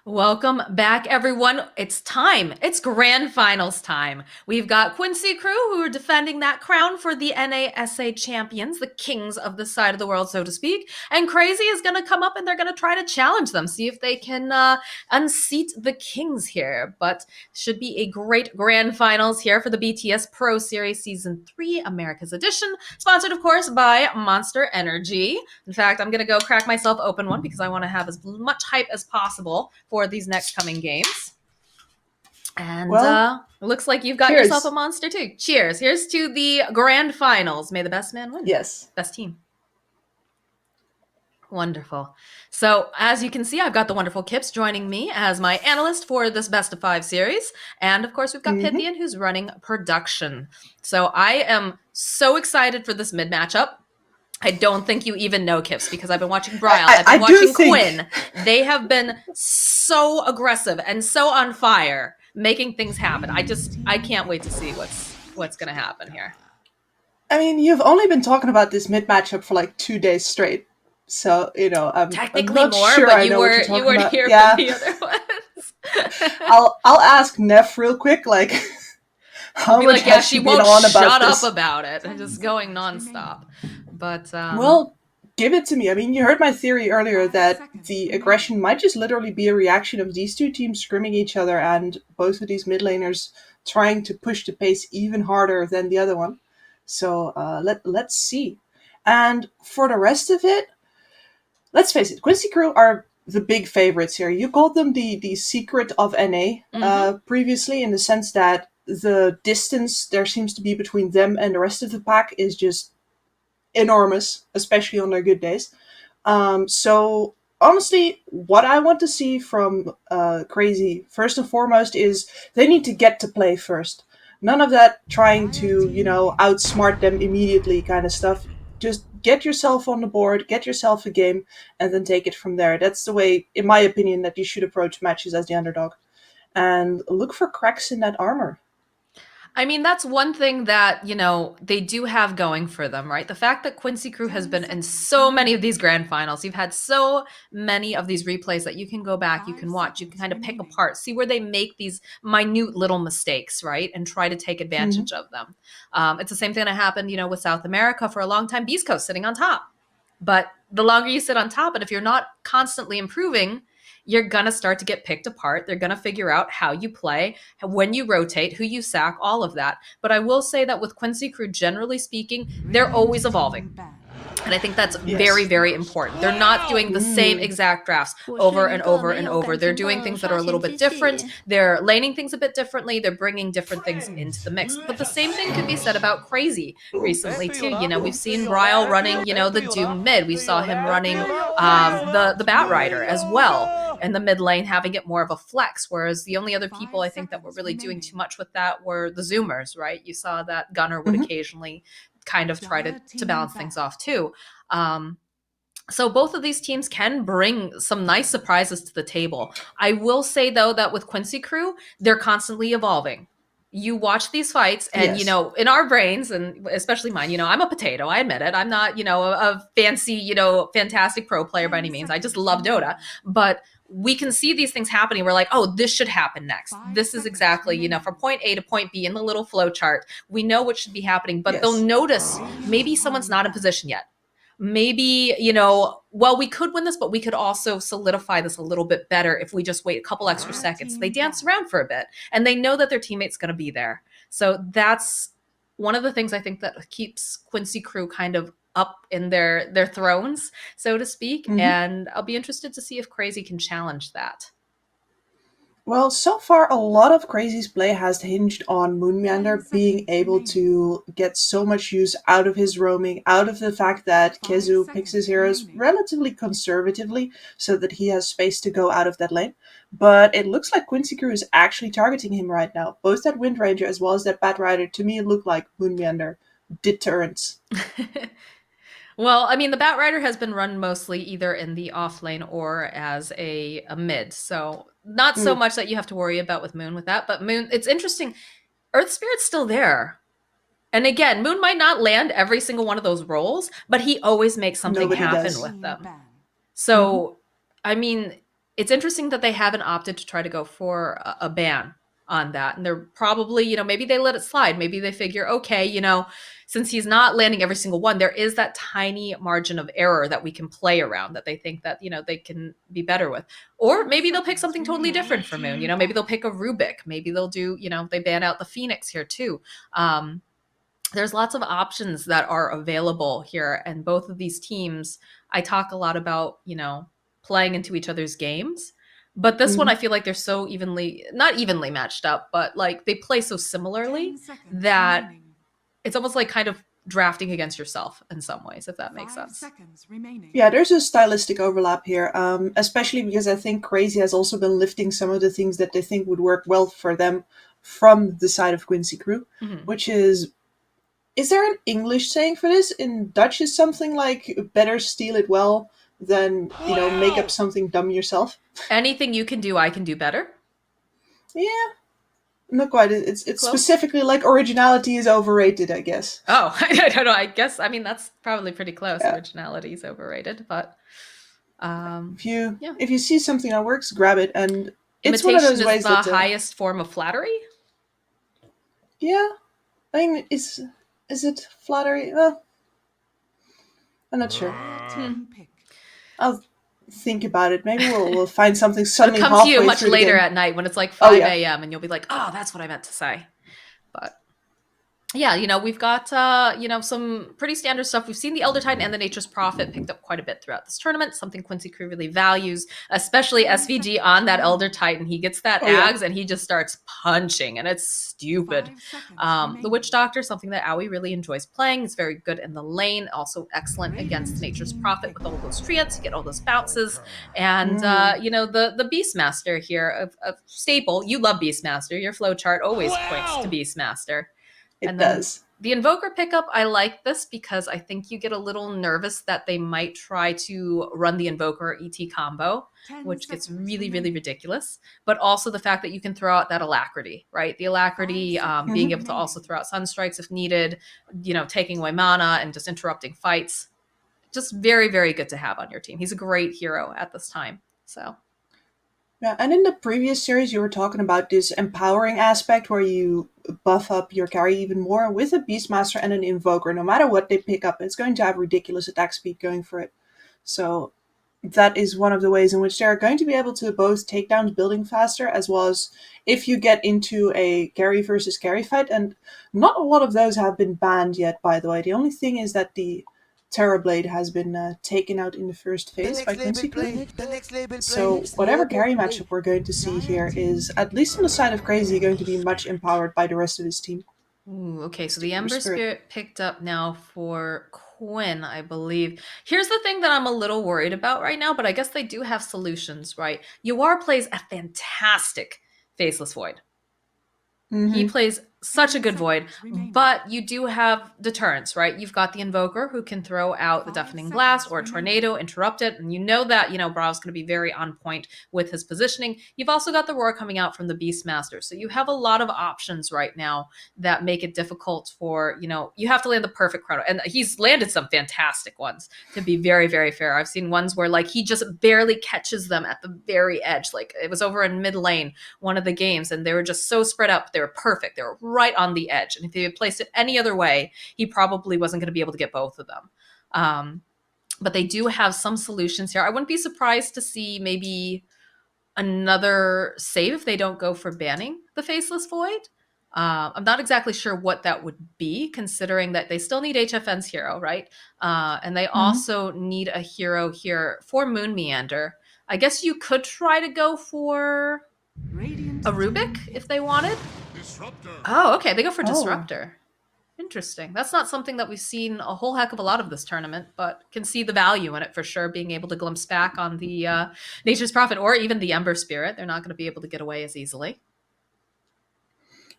Welcome back, everyone. It's time. It's grand finals time. We've got Quincy crew who are defending that crown for the NASA champions, the kings of this side of the world, so to speak. And Crazy is going to come up and they're going to try to challenge them, see if they can unseat the kings here. But should be a great grand finals here for the BTS Pro Series Season 3 America's Edition, sponsored, of course, by Monster Energy. In fact, I'm going to go crack myself open one because I want to have as much hype as possible for these next coming games. And Well, it looks like you've got yourself a cheers. monster too. Cheers. Here's to the grand finals. May the best man win. Yes. Best team. Wonderful. So, as you can see, I've got the wonderful Kips joining me as my analyst for this best of 5 series. And of course, we've got hmm Pythian who's running production. So, I am so excited for this mid matchup. I don't think you even know Kips because I've been watching Bryle. I've been I do watching think. Quinn. They have been so aggressive and so on fire, making things happen. I can't wait to see what's going to happen here. I mean, you've only been talking about this mid matchup for like 2 days straight, so I'm Technically not more, sure but I you know what were you're you talking weren't about. here for Yeah, the other ones. I'll ask Neff real quick, like, He'll how be much like, yeah, has she she been won't on about shut up this? about it. And just going nonstop. But Well, give it to me. I mean, you heard my theory earlier that the aggression might just literally be a reaction of these two teams scrimming each other and both of these mid laners trying to push the pace even harder than the other one. So let's see. And for the rest of it, let's face it, Quincy Crew are the big favorites here. You called them the secret of NA mhm. previously, in the sense that the distance there seems to be between them and the rest of the pack is just enormous, especially on their good days. So honestly, what I want to see from Crazy first and foremost is they need to get to play first. None of that trying to outsmart them immediately kind of stuff. Just get yourself on the board, get yourself a game, and then take it from there. That's the way, in my opinion, that you should approach matches as the underdog. And look for cracks in that armor. I mean, that's one thing that, they do have going for them, right? The fact that Quincy Crew has been in so many of these grand finals. You've had so many of these replays that you can go back, you can watch, you can kind of pick apart, see where they make these minute little mistakes, right? And try to take Mm-hmm. advantage of them. It's the same thing that happened, with South America for a long time, Beast Coast sitting on top. But the longer you sit on top, and if you're not constantly improving, you're going to start to get picked apart. They're going to figure out how you play, when you rotate, who you sack, all of that. But I will say that with Quincy Crew, generally speaking, they're always evolving. And I think that's very, Yes. very important. They're not doing the same Mm. exact drafts over and over and over. They're doing things that are a little bit different. They're laning things a bit differently. They're bringing different things into the mix. But the same thing could be said about Crazy recently too. We've seen Bryle running, the Doom mid. We saw him running the Bat Rider as well in the mid lane, having it more of a flex. Whereas the only other people I think that were really doing too much with that were the Zoomers, right? You saw that Gunner would Mhm. occasionally kind of try to balance things off too. Um, so both of these teams can bring some nice surprises to the table. I will say though that with Quincy Crew, they're constantly evolving. You watch these fights and Yes. in our brains, and especially mine, I'm a potato. I admit it. I'm not, a fancy, fantastic pro player by any means. I just love Dota. But we can see these things happening. We're like, oh, this should happen next. This is exactly, from point A to point B in the little flow chart. We know what should be happening, but they'll Yes. notice maybe someone's not in position yet. Maybe, well, we could win this, but we could also solidify this a little bit better if we just wait a couple extra seconds. They dance around for a bit and they know that their teammate's going to be there. So that's one of the things I think that keeps Quincy Crew kind of up in their thrones, so to speak. Mhm. And I'll be interested to see if Crazy can challenge that. Well, so far, a lot of Crazy's play has hinged on Moonmeander being able to get so much use out of his roaming, out of the fact that Kezu picks his heroes relatively conservatively so that he has space to go out of that lane. But it looks like Quincy Crew is actually targeting him right now. Both that Wind Ranger as well as that Bat Rider, to me, look like Moonmeander deterrents. Well, I mean, the Batrider has been run mostly either in the off lane or as a mid. So not so Mm, much that you have to worry about with Moon with that. But Moon, it's interesting. Earth Spirit's still there. And again, Moon might not land every single one of those roles, but he always makes something nobody happen does. with them. Mhm. So, I mean, it's interesting that they haven't opted to try to go for a ban on that. And they're probably, maybe they let it slide. Maybe they figure, okay, since he's not landing every single one, there is that tiny margin of error that we can play around that they think that, they can be better with. Or maybe they'll pick something totally different for Moon. Maybe they'll pick a Rubik. Maybe they'll do, they ban out the Phoenix here too. There's lots of options that are available here. And both of these teams, I talk a lot about, playing into each other's games. But this one, I feel like they're so not evenly matched up, but like they play so similarly that it's almost like kind of drafting against yourself in some ways, if that makes sense. Yeah, there's a stylistic overlap here, especially because I think Crazy has also been lifting some of the things that they think would work well for them from the side of Quincy Crew, which is there an English saying for this? In Dutch is something like better steal it well than, make up something dumb yourself. Anything you can do, I can do better. Yeah. Not quite. It's specifically like originality is overrated, I guess. Oh, I don't know. I guess, that's probably pretty close. Yeah. Originality is overrated, but if you see something that works, grab it. And it's imitation one of those ways is the highest form of flattery. Yeah, I mean, is it flattery? Well, I'm not sure. I'll think about it. Maybe we'll find something suddenly halfway through. It'll come to you much later at night when it's like 5 a.m. and you'll be like, oh, that's what I meant to say. But yeah, we've got, some pretty standard stuff. We've seen the Elder Titan and the Nature's Prophet picked up quite a bit throughout this tournament, something Quincy Crew really values, especially SVG on that Elder Titan. He gets that Ags and he just starts punching, and it's stupid. The Witch Doctor, something that Aoi really enjoys playing. He's very good in the lane, also excellent against Nature's Prophet with all those treants, you get all those bounces. And, the Beastmaster here, of staple. You love Beastmaster. Your flowchart always points to Beastmaster. It does. The Invoker pickup, I like this because I think you get a little nervous that they might try to run the Invoker ET combo, which gets really, really ridiculous. But also the fact that you can throw out that Alacrity, right? The Alacrity, being able to also throw out Sunstrikes if needed, taking away mana and just interrupting fights. Just very, very good to have on your team. He's a great hero at this time. So. Yeah, and in the previous series, you were talking about this empowering aspect where you buff up your carry even more. With a Beastmaster and an Invoker, no matter what they pick up, it's going to have ridiculous attack speed going for it. So that is one of the ways in which they're going to be able to both take down building faster, as well as if you get into a carry versus carry fight. And not a lot of those have been banned yet, by the way. The only thing is that the Terrorblade has been taken out in the first phase by Quincy Crew. So whatever carry matchup we're going to see here is, at least on the side of Crazy, going to be much empowered by the rest of his team. Ooh, okay, so the Ember Spirit picked up now for Quinn, I believe. Here's the thing that I'm a little worried about right now, but I guess they do have solutions, right? Yawar plays a fantastic Faceless Void. He plays such a good Void, but you do have deterrents, right? You've got the Invoker who can throw out the Deafening Blast or a Tornado, interrupt it, and you know that, Brao's going to be very on point with his positioning. You've also got the Roar coming out from the Beastmaster, so you have a lot of options right now that make it difficult for, you have to land the perfect chrono, and he's landed some fantastic ones, to be very, very fair. I've seen ones where, like, he just barely catches them at the very edge. Like, it was over in mid lane, one of the games, and they were just so spread out, but they were perfect. They were right on the edge. And if he had placed it any other way, he probably wasn't going to be able to get both of them. But they do have some solutions here. I wouldn't be surprised to see maybe another save if they don't go for banning the Faceless Void. I'm not exactly sure what that would be, considering that they still need HFN's hero, right? And they also need a hero here for Moon Meander. I guess you could try to go for a Rubik if they wanted. Disruptor. Oh, okay. They go for Disruptor. Interesting. That's not something that we've seen a whole heck of a lot of this tournament, but can see the value in it for sure, being able to glimpse back on the Nature's Prophet or even the Ember Spirit. They're not going to be able to get away as easily.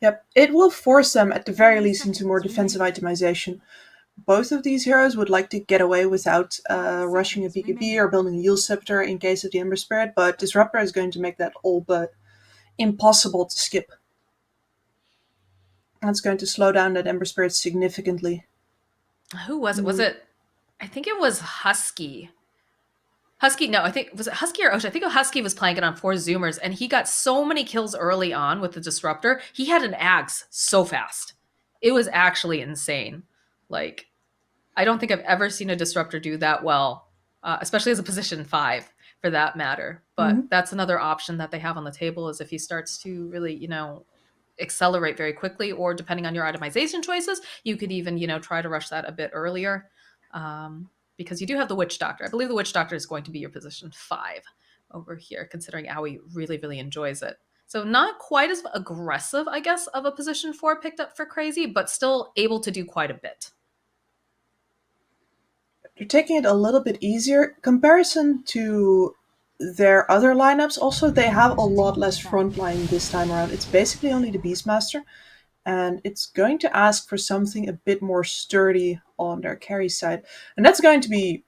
Yep. It will force them, at the very least, into more defensive itemization. Both of these heroes would like to get away without rushing a BKB or building a Yield Scepter in case of the Ember Spirit, but Disruptor is going to make that all but impossible to skip. That's going to slow down that Ember Spirit significantly. Who was it? Was it? I think it was Husky Husky, no, I think, was it Husky or Ocean? I think Husky was playing it on 4 Zoomers, and he got so many kills early on with the Disruptor. He had an axe so fast. It was actually insane. Like, I don't think I've ever seen a Disruptor do that well, especially as a position 5 for that matter. But Hmm. that's another option that they have on the table is if he starts to really, accelerate very quickly, or depending on your itemization choices, you could even, try to rush that a bit earlier. Because you do have the Witch Doctor. I believe the Witch Doctor is going to be your position 5 over here, considering Aoi really, really enjoys it. So not quite as aggressive, I guess, of a position 4 picked up for Crazy, but still able to do quite a bit. They're taking it a little bit easier comparison to their other lineups. Also, they have a lot less frontline this time around. It's basically only the Beastmaster, and it's going to ask for something a bit more sturdy on their carry side, and that's going to be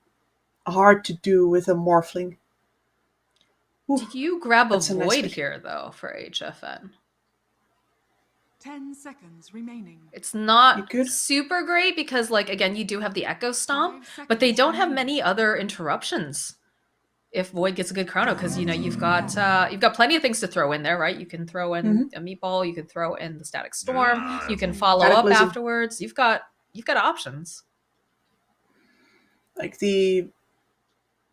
hard to do with a Morphling. Do Ooh, you grab a that's a nice Void pick. here, though, for HFN? 10 seconds remaining. It's You not could. super great because, like, again, you do have the Echo Stomp, 5 but they seconds don't have remaining. many other interruptions if Void gets a good chrono, because you've got plenty of things to throw in there, right? You can throw in Mhm. a meatball, you can throw in the Static Storm, you can follow up Cataclysm. afterwards. You've got options. Like the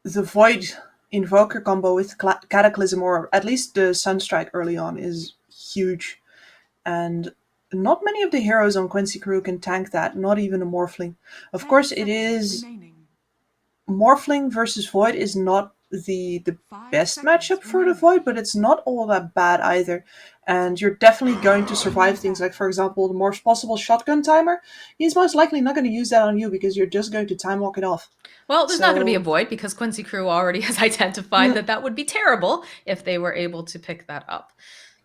Void Invoker combo with Cataclysm, or at least the Sunstrike early on, is huge. And not many of the heroes on Quincy Crew can tank that, not even a Morphling. Of 10 course, it seconds is. remaining. Morphling versus Void is not the 5 best seconds matchup for the remaining. Void, but it's not all that bad either. And you're definitely going to survive things like, for example, the worst possible shotgun timer. He's most likely not going to use that on you because you're just going to time walk it off. Well, there's not going to be a So, Void because Quincy Crew already has identified mm, that would be terrible if they were able to pick that up.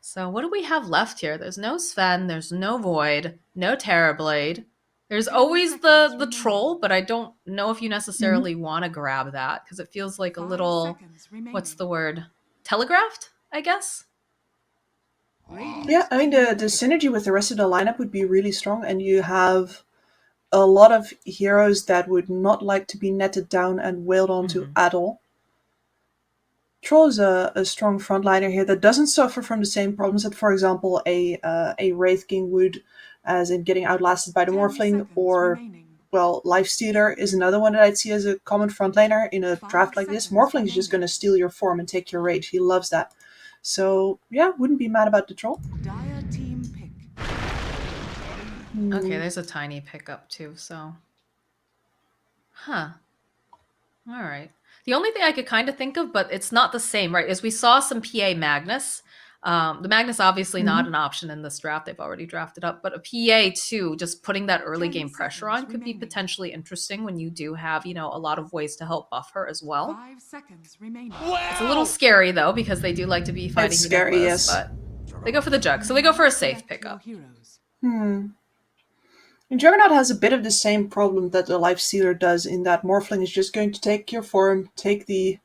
So what do we have left here? There's no Sven, there's no Void, no Terrorblade. There's 10 always seconds the remaining. Troll, but I don't know if you mhm. necessarily want to grab that because it feels like a 5 little, seconds remaining. what's the word? Telegraphed, I guess. Radiant Yeah, I mean, team the pick. synergy with the rest of the lineup would be really strong, and you have a lot of heroes that would not like to be netted down and wailed onto Mm-hmm. at all. Troll is a strong frontliner here that doesn't suffer from the same problems that, for example, a Wraith King would, as in getting outlasted by the 10 Morphling, seconds or, remaining. well, Lifestealer is another one that I'd see as a common frontliner in a 5 draft like this. seconds Morphling is just remaining. going to steal your form and take your rage. He loves that. So, yeah, wouldn't be mad about the Troll. Dire team pick. Okay, there's a tiny pickup too, so. Huh. All right. The only thing I could kind of think of, but it's not the same, right, is we saw some PA Magnus. The Magnus obviously not Mhm. an option in this draft. They've already drafted up, but a PA too, just putting that early 10 game pressure seconds on could be remaining. potentially interesting when you do have, a lot of ways to help buff her as well. 5 seconds remaining. It's a little scary though, because they do like to be fighting It's scary, Universe, yes. but they go for the jug. So they go for a safe Select your pickup. heroes. And Juggernaut has a bit of the same problem that the Lifestealer does, in that Morphling is just going to take your form, take the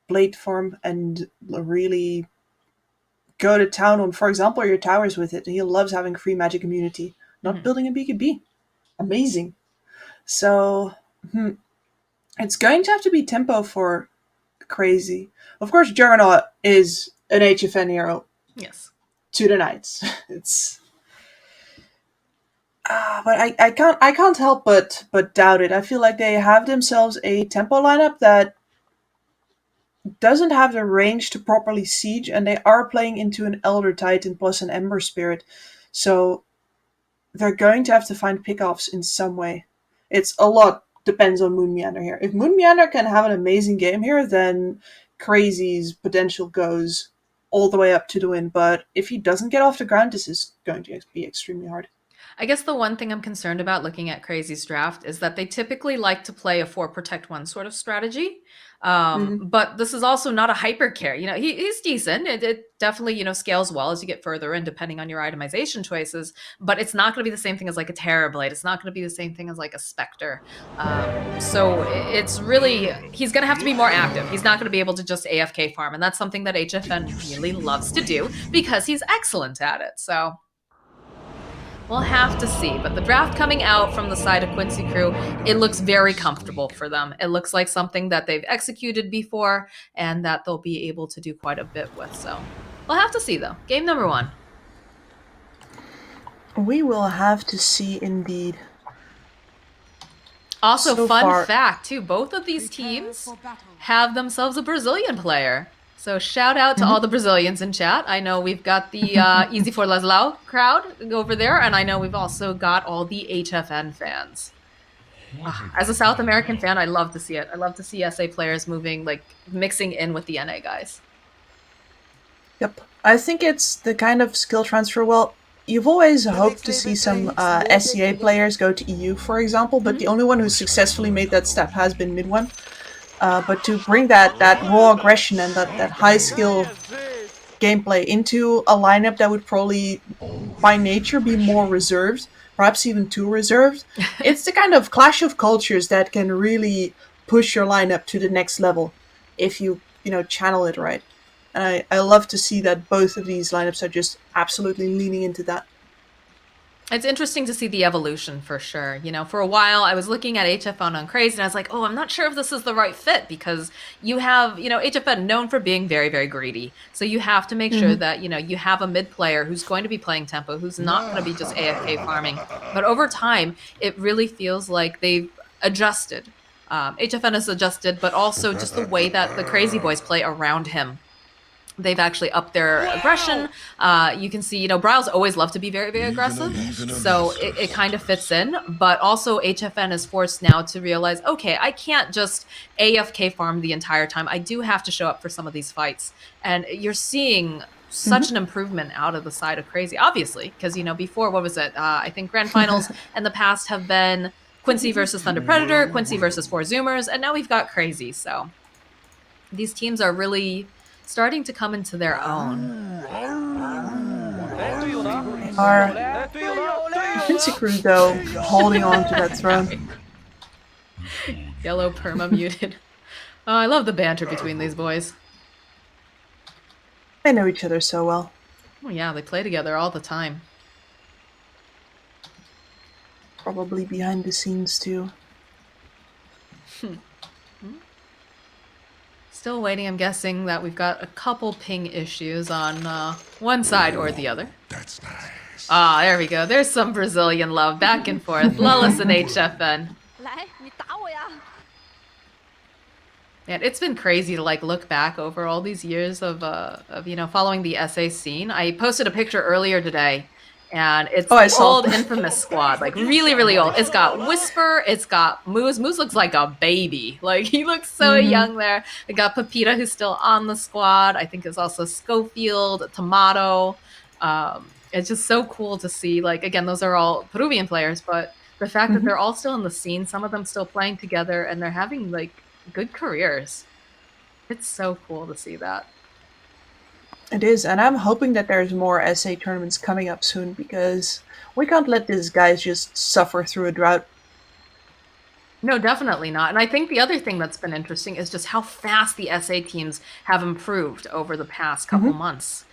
Blade form, and really go to town on, for example, your towers with it. He loves having free magic immunity, not Mhm. building a BKB. Amazing. So, it's going to have to be tempo for Crazy. Of course, Juggernaut is an HFN hero Yes. to the Knights. It's but I can't help but doubt it. I feel like they have themselves a tempo lineup that doesn't have the range to properly siege, and they are playing into an Elder Titan plus an Ember Spirit, so they're going to have to find pickoffs in some way. It's a lot depends on Moon Meander here. If Moon Meander can have an amazing game here, then Crazy's potential goes all the way up to the win. But if he doesn't get off the ground, this is going to be extremely hard. I guess the one thing I'm concerned about looking at Crazy's draft is that they typically like to play a 4 protect 1 sort of strategy. Mm-hmm. But this is also not a hyper care. He's decent. It definitely, scales well as you get further in, depending on your itemization choices. But it's not going to be the same thing as like a Terrorblade. It's not going to be the same thing as like a Spectre. So it's really, he's going to have to be more active. He's not going to be able to just AFK farm. And that's something that HFN really loves to do because he's excellent at it. So We'll have to see. But the draft coming out from the side of Quincy Crew, it looks very comfortable for them. It looks like something that they've executed before and that they'll be able to do quite a bit with. So we'll have to see, though. Game number 1. We will have to see indeed. Also, So fun far- fact, too, both of these Prepare teams for battle. have themselves a Brazilian player. So shout out to all the Brazilians in chat. I know we've got the Easy for Laslau crowd over there, and I know we've also got all the HFN fans. As a South American fan, I love to see it. I love to see SA players moving, like mixing in with the NA guys. Yep. I think it's the kind of skill transfer. Well, you've always hoped to see some SCA players go to EU, for example, but the only one who successfully made that step has been Mid1. But to bring that raw aggression and that high skill gameplay into a lineup that would probably, by nature, be more reserved, perhaps even too reserved, it's the kind of clash of cultures that can really push your lineup to the next level if you channel it right. And I love to see that both of these lineups are just absolutely leaning into that. It's interesting to see the evolution for sure. For a while I was looking at HFN on Craze and I was like, oh, I'm not sure if this is the right fit because you have, HFN known for being very, very greedy. So you have to make sure that, you have a mid player who's going to be playing tempo, who's not going to be just AFK farming. But over time, it really feels like they've adjusted. HFN has adjusted, but also just the way that the Crazy Boys play around him. They've actually upped their aggression. You can see, Bryle's always loved to be very, very aggressive. So it kind of fits in. But also HFN is forced now to realize, okay, I can't just AFK farm the entire time. I do have to show up for some of these fights. And you're seeing such an improvement out of the side of Crazy, obviously. Because, before, what was it? I think Grand Finals in the past have been Quincy versus Thunder Predator, Quincy versus 4Zoomers, and now we've got Crazy. So these teams are really starting to come into their own. Our Quincy Crew, though, holding on to that throne. Yellow perma muted. Oh, I love the banter between these boys. They know each other so well. Oh yeah, they play together all the time. Probably behind the scenes, too. Still waiting, I'm guessing that we've got a couple ping issues on one side or the other. That's nice. Ah, there we go. There's some Brazilian love back and forth. Lullis and HFN. Man, it's been crazy to look back over all these years of following the SA scene. I posted a picture earlier today, and it's the old infamous squad, really, really old. It's got Whisper, it's got Moose. Moose looks like a baby. He looks so young there. We got Pepita, who's still on the squad. I think there's also Schofield, Tomato. It's just so cool to see. Again, those are all Peruvian players, but the fact that they're all still in the scene, some of them still playing together, and they're having good careers. It's so cool to see that. It is, and I'm hoping that there's more SA tournaments coming up soon because we can't let these guys just suffer through a drought. No, definitely not. And I think the other thing that's been interesting is just how fast the SA teams have improved over the past couple months.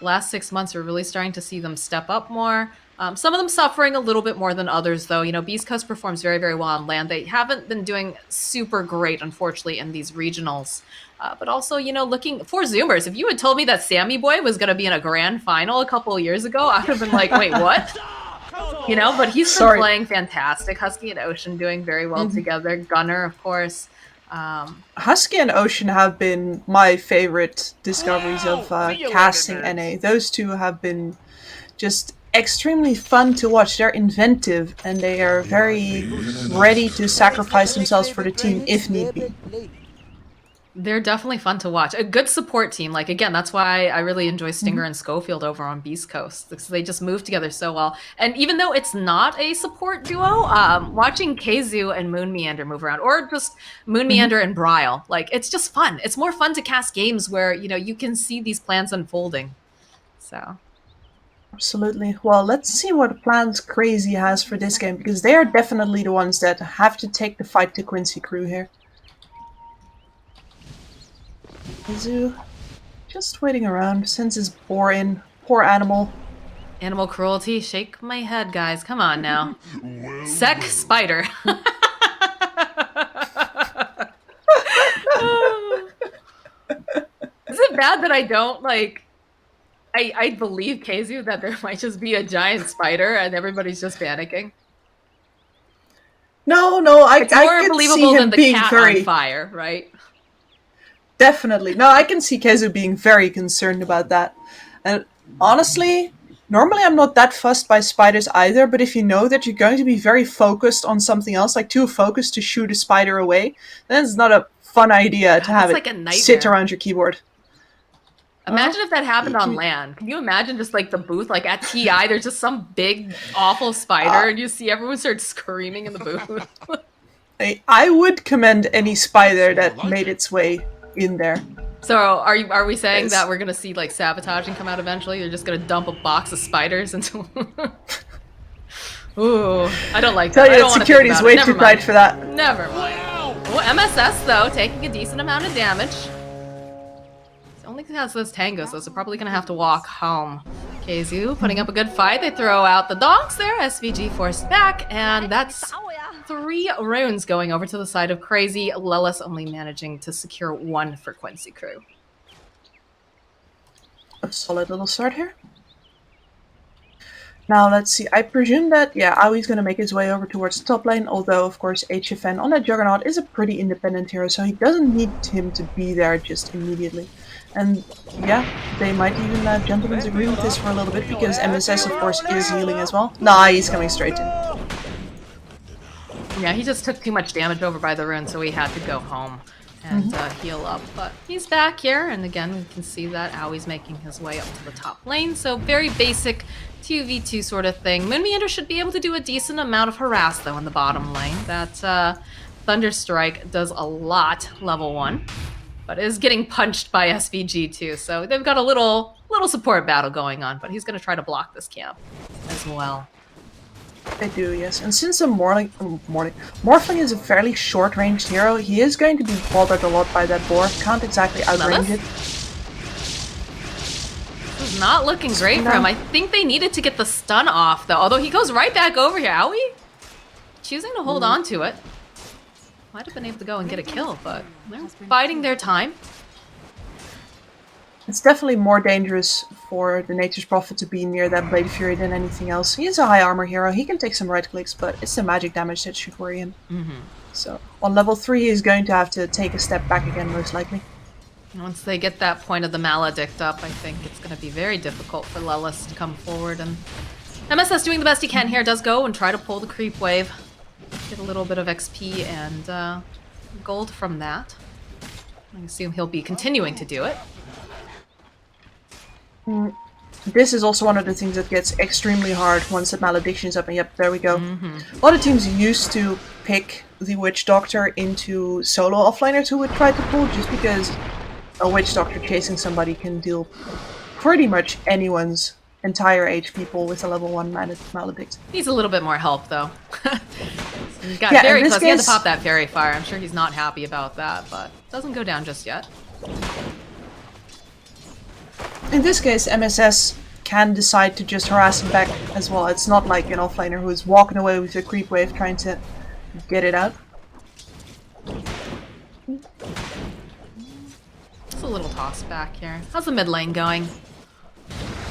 Last 6 months, we're really starting to see them step up more. Some of them suffering a little bit more than others, though. Beast Coast performs very, very well on land. They haven't been doing super great, unfortunately, in these regionals. But also, looking for Zoomers. If you had told me that Sammy Boy was going to be in a grand final a couple of years ago, I would have been like, wait, what? But he's been playing fantastic. Husky and Ocean doing very well together. Gunner, of course. Husky and Ocean have been my favorite discoveries of casting NA. Those two have been just extremely fun to watch. They're inventive and they are very ready to sacrifice themselves for the team if need be. They're definitely fun to watch. A good support team. Again, that's why I really enjoy Stinger and Schofield over on Beast Coast, because they just move together so well. And even though it's not a support duo, watching Keizu and Moon Meander move around, or just Moon Meander and Bryle, it's just fun. It's more fun to cast games where, you can see these plans unfolding. So... Absolutely. Well, let's see what plans Crazy has for this game, because they are definitely the ones that have to take the fight to Quincy Crew here. Keizu just waiting around, sends his boar in. Poor animal. Animal cruelty? Shake my head, guys. Come on now. Sec spider. Is it bad that I don't like? I believe Keizu that there might just be a giant spider and everybody's just panicking. No, It's more I can see believable him than the being cat very on fire, right? definitely. No, I can see Keizu being very concerned about that. And honestly, normally I'm not that fussed by spiders either. But if you know that you're going to be very focused on something else, like too focused to shoot a spider away, then it's not a fun idea to God, have that's it like a sit nightmare. around your keyboard. Imagine if that happened You on can- land. Can you imagine just like the booth, like at TI, there's just some big, awful spider, and you see everyone start screaming in the booth. I would commend any spider that made its way in there. So are we saying Yes. that we're gonna see like sabotaging come out eventually? You're just gonna dump a box of spiders into. Ooh, I don't like that. Tell I you don't that want to security think is about way it. Never too mind. tight for that. Never mind. Oh, MSS though, taking a decent amount of damage. It only has those tangos, so it's probably gonna have to walk home. Keizu putting up a good fight. They throw out the donks there. SVG forced back, and that's 3 runes going over to the side of Crazy. Lelis only managing to secure 1 for Quincy crew. A solid little start here. Now let's see, I presume that, yeah, Aoi's gonna make his way over towards the top lane, although of course HFN on that Juggernaut is a pretty independent hero, so he doesn't need him to be there just immediately. And yeah, they might even gentlemen's agree with this for a little bit, because MSS of course is healing as well. Nah, he's coming straight in. Yeah, he just took too much damage over by the rune, so he had to go home and heal up. But he's back here, and again, we can see that Aoi's making his way up to the top lane. So very basic 2v2 sort of thing. Moonmeander should be able to do a decent amount of harass, though, in the bottom lane. That Thunderstrike does a lot, level 1, but is getting punched by SVG, too. So they've got a little support battle going on, but he's going to try to block this camp as well. They do, yes. And since the Morphling is a fairly short-ranged hero, he is going to be bothered a lot by that boar. Can't exactly outrange it. This is not looking great for him. I think they needed to get the stun off, though. Although he goes right back over here. Aoi choosing to hold on to it. Might have been able to go and get a kill, but they're biding their time. It's definitely more dangerous for the Nature's Prophet to be near that Blade Fury than anything else. He is a high armor hero, he can take some right clicks, but it's the magic damage that should worry him. So on level 3 he's going to have to take a step back again, most likely. Once they get that point of the Maledict up, I think it's going to be very difficult for Lelis to come forward. And MSS doing the best he can here, does go and try to pull the creep wave. Get a little bit of XP and gold from that. I assume he'll be continuing to do it. This is also one of the things that gets extremely hard once the Malediction is up, and yep, there we go. A lot of teams used to pick the Witch Doctor into solo offliners who would try to pull, just because a Witch Doctor chasing somebody can deal pretty much anyone's entire HP pool with a level 1 Maledict. Needs a little bit more help, though. He got Yeah, very in this close. He had to case- pop that fairy fire. I'm sure he's not happy about that, but doesn't go down just yet. In this case, MSS can decide to just harass him back as well. It's not like an offlaner who is walking away with a creep wave trying to get it out. It's a little toss back here. How's the mid lane going?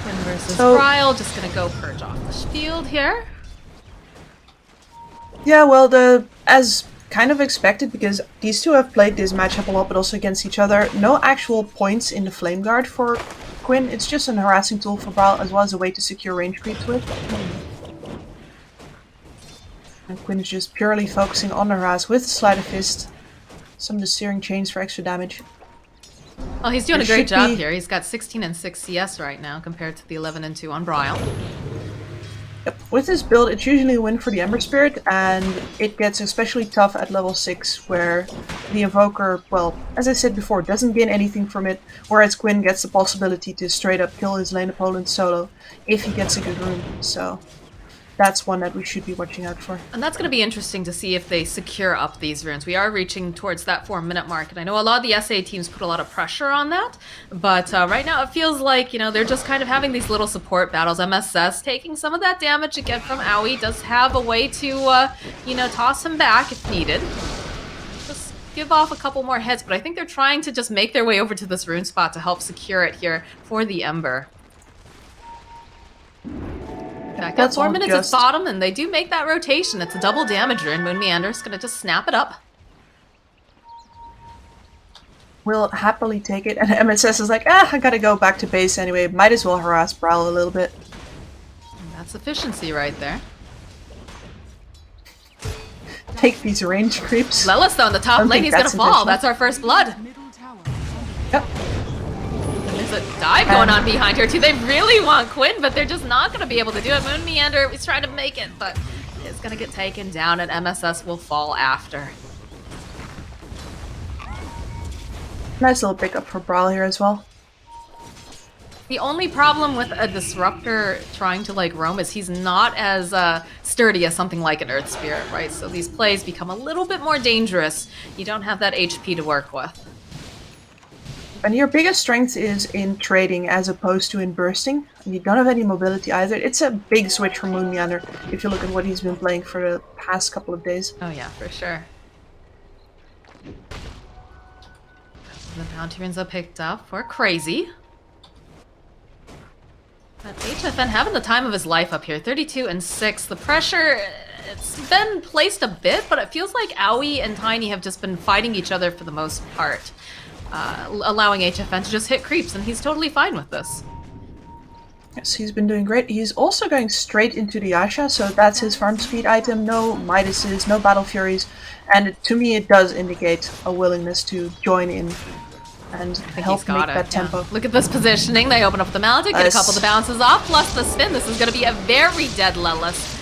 Quinn versus So- Ryle. Just gonna go purge off the shield here. Yeah, well, as kind of expected, because these two have played this matchup a lot, but also against each other. No actual points in the Flame Guard for Quinn. It's just an harassing tool for Brawl, as well as a way to secure range creeps with. And Quinn is just purely focusing on the harass with the Sleight of Fist. Some of the Searing Chains for extra damage. Well, he's doing a There great should job be- here. He's got 16 and 6 CS right now compared to the 11 and 2 on Bryle. Yep. With this build, it's usually a win for the Ember Spirit, and it gets especially tough at level 6, where the Invoker, well, as I said before, doesn't gain anything from it, whereas Quinn gets the possibility to straight up kill his lane opponent solo if he gets a good rune. So that's one that we should be watching out for. And that's going to be interesting to see if they secure up these runes. We are reaching towards that 4-minute mark, and I know a lot of the SA teams put a lot of pressure on that, but right now it feels like, you know, they're just kind of having these little support battles. MSS taking some of that damage again from Owie, does have a way to, you know, toss him back if needed. Just give off a couple more hits, but I think they're trying to just make their way over to this rune spot to help secure it here for the Ember. Back up 4 minutes at bottom, and they do make that rotation. It's a double damager, and Moon Meander's gonna just snap it up. We'll happily take it, and MSS is like, I gotta go back to base anyway. Might as well harass Brawl a little bit. And that's efficiency right there. Take these range creeps. Lelis, though, in the top lane, he's gonna fall. That's our first blood. Yep. There's a dive going on behind her too. They really want Quinn, but they're just not going to be able to do it. Moon Meander is trying to make it, but it's going to get taken down, and MSS will fall after. Nice little pickup for Brawl here as well. The only problem with a Disruptor trying to like roam is he's not as sturdy as something like an Earth Spirit, right? So these plays become a little bit more dangerous. You don't have that HP to work with. And your biggest strength is in trading as opposed to in bursting. And you don't have any mobility either. It's a big switch from Moon Meander if you look at what he's been playing for the past couple of days. Oh yeah, for sure. The bounty runes are picked up for Crazy. But HFN having the time of his life up here. 32 and 6. The pressure, it's been placed a bit, but it feels like Owie and Tiny have just been fighting each other for the most part. Allowing HFN to just hit creeps, and he's totally fine with this. Yes, he's been doing great. He's also going straight into the Yasha, so that's his farm speed item. No Midases, no Battle Furies, and to me it does indicate a willingness to join in and help make that tempo. Yeah. Look at this positioning. They open up the Maledict, get a couple of the bounces off, plus the spin. This is going to be a very dead Lelis.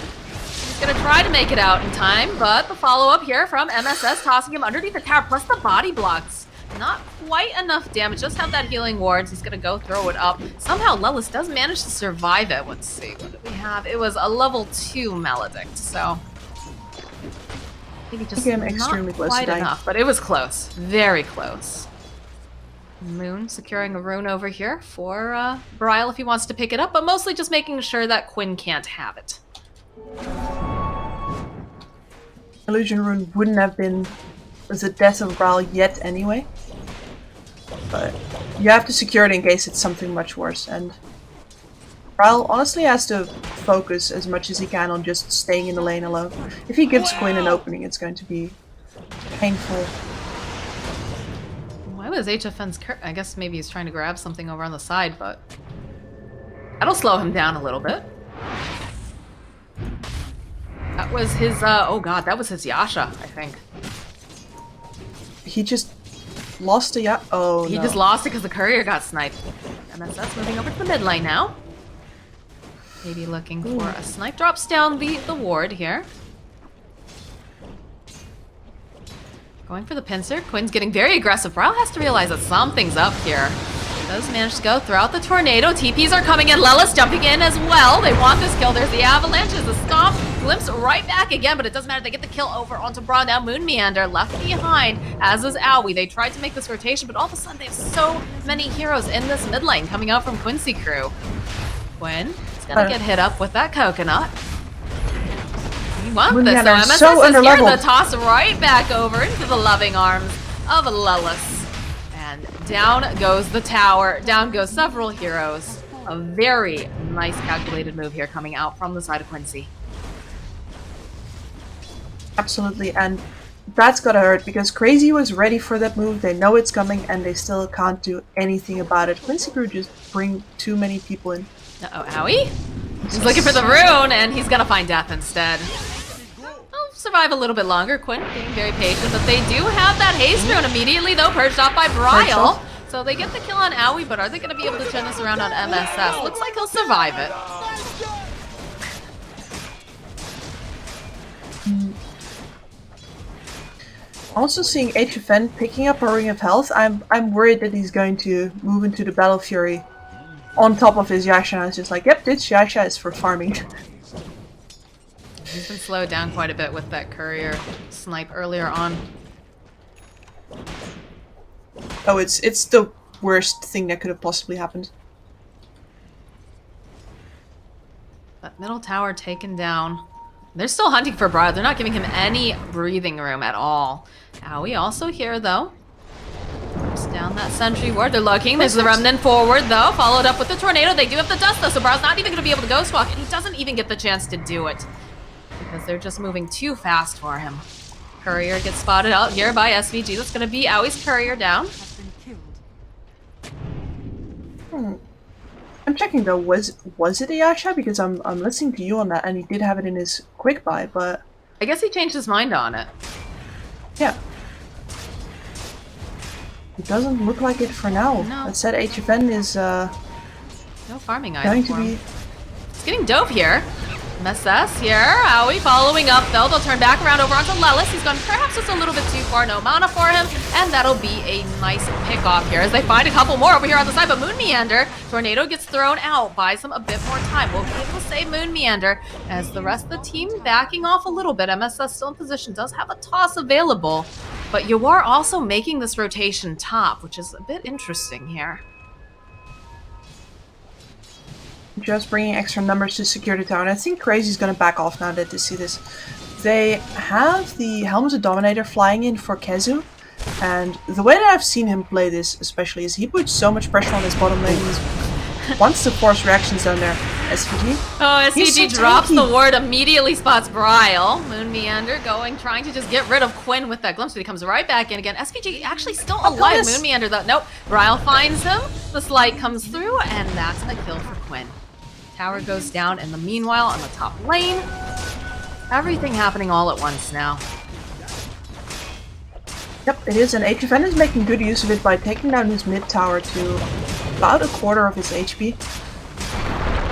He's going to try to make it out in time, but the follow-up here from MSS tossing him underneath the tower, plus the body blocks. Not quite enough damage. Just have that healing wards. He's gonna go throw it up. Somehow Lelis does manage to survive it. Let's see. What did we have? It was a level 2 Maledict, so maybe just extremely close quite to dying. enough, but it was close. Very close. Moon securing a rune over here for Brile if he wants to pick it up, but mostly just making sure that Quinn can't have it. Illusion rune wouldn't have been the death of Brile yet anyway. But you have to secure it in case it's something much worse, and Brile honestly has to focus as much as he can on just staying in the lane alone. If he gives Quinn an opening, it's going to be painful. Why was HFN's I guess maybe he's trying to grab something over on the side, but that'll slow him down a little bit. That was his, oh god, that was his Yasha, I think. He just lost a oh He no. just lost it because the courier got sniped. MSS moving over to the mid lane now. Maybe looking for a snipe. Drops down the ward here. Going for the pincer. Quinn's getting very aggressive. Brile has to realize that something's up here. Does manage to go throughout the tornado. TPs are coming in. Lelis jumping in as well. They want this kill. There's the avalanche. There's the stomp. Glimpse right back again, but it doesn't matter. They get the kill over onto Brawl. Now Moon Meander left behind, as is Owie. They tried to make this rotation, but all of a sudden they have so many heroes in this mid lane coming out from Quincy crew. Quinn is gonna get hit up with that coconut. You want Moon this, so Meander MSS so is here. The underleveled. toss right back over into the loving arms of Lelis. And down goes the tower. Down goes several heroes. A very nice calculated move here coming out from the side of Quincy. Absolutely, and that's gotta hurt because Crazy was ready for that move. They know it's coming, and they still can't do anything about it. Quincy Crew just bring too many people in. Uh-oh, Owie? He's looking for the rune, and he's gonna find death instead. He'll survive a little bit longer. Quinn being very patient, but they do have that haste rune immediately, though, purged off by Brile. So they get the kill on Owie, but are they gonna be able to turn this around on MSS? Looks like he'll survive it. Also seeing HFN picking up a Ring of Health, I'm worried that he's going to move into the Battle Fury on top of his Yasha. It's just like, yep, this Yasha is for farming. He's been slowed down quite a bit with that courier snipe earlier on. Oh, it's the worst thing that could have possibly happened. That middle tower taken down. They're still hunting for Briar. They're not giving him any breathing room at all. Owie also here, though. Just down that sentry ward. They're looking. There's the remnant forward, though. Followed up with the tornado. They do have the dust, though, so Briar's not even going to be able to ghost walk, and he doesn't even get the chance to do it. Because they're just moving too fast for him. Courier gets spotted out here by SVG. That's going to be Owie's courier down. Has been killed. I'm checking though, was it a Yasha? Because I'm listening to you on that, and he did have it in his quick buy, but I guess he changed his mind on it. yeah. It doesn't look like it for now. No. That said, HFN is No farming item going for to him. be... It's getting dove here. MSS here. Owie following up though. They'll turn back around over onto Lelis. He's gone perhaps just a little bit too far. No mana for him. And that'll be a nice pick off here as they find a couple more over here on the side. But Moon Meander, Tornado gets thrown out. Buys them a bit more time. We'll be able to save Moon Meander as the rest of the team backing off a little bit. MSS still in position. Does have a toss available. But you are also making this rotation top, which is a bit interesting here. Just bringing extra numbers to secure the tower. And I think Crazy's gonna back off now that they see this. They have the Helmet of Dominator flying in for Kezu. And the way that I've seen him play this especially is he puts so much pressure on his bottom lane. He wants to force reactions down there. SVG. Oh, He's SVG so drops tanky. the ward, immediately spots Bryle. Moon Meander trying to just get rid of Quinn with that glimpse, but he comes right back in again. SVG actually still alive. goodness. Moon Meander though. Nope. Bryle finds him. The slight comes through, and that's a kill for Quinn. Tower goes down in the meanwhile on the top lane. Everything happening all at once now. Yep, it is, and HFN is making good use of it by taking down his mid tower to about a quarter of his HP.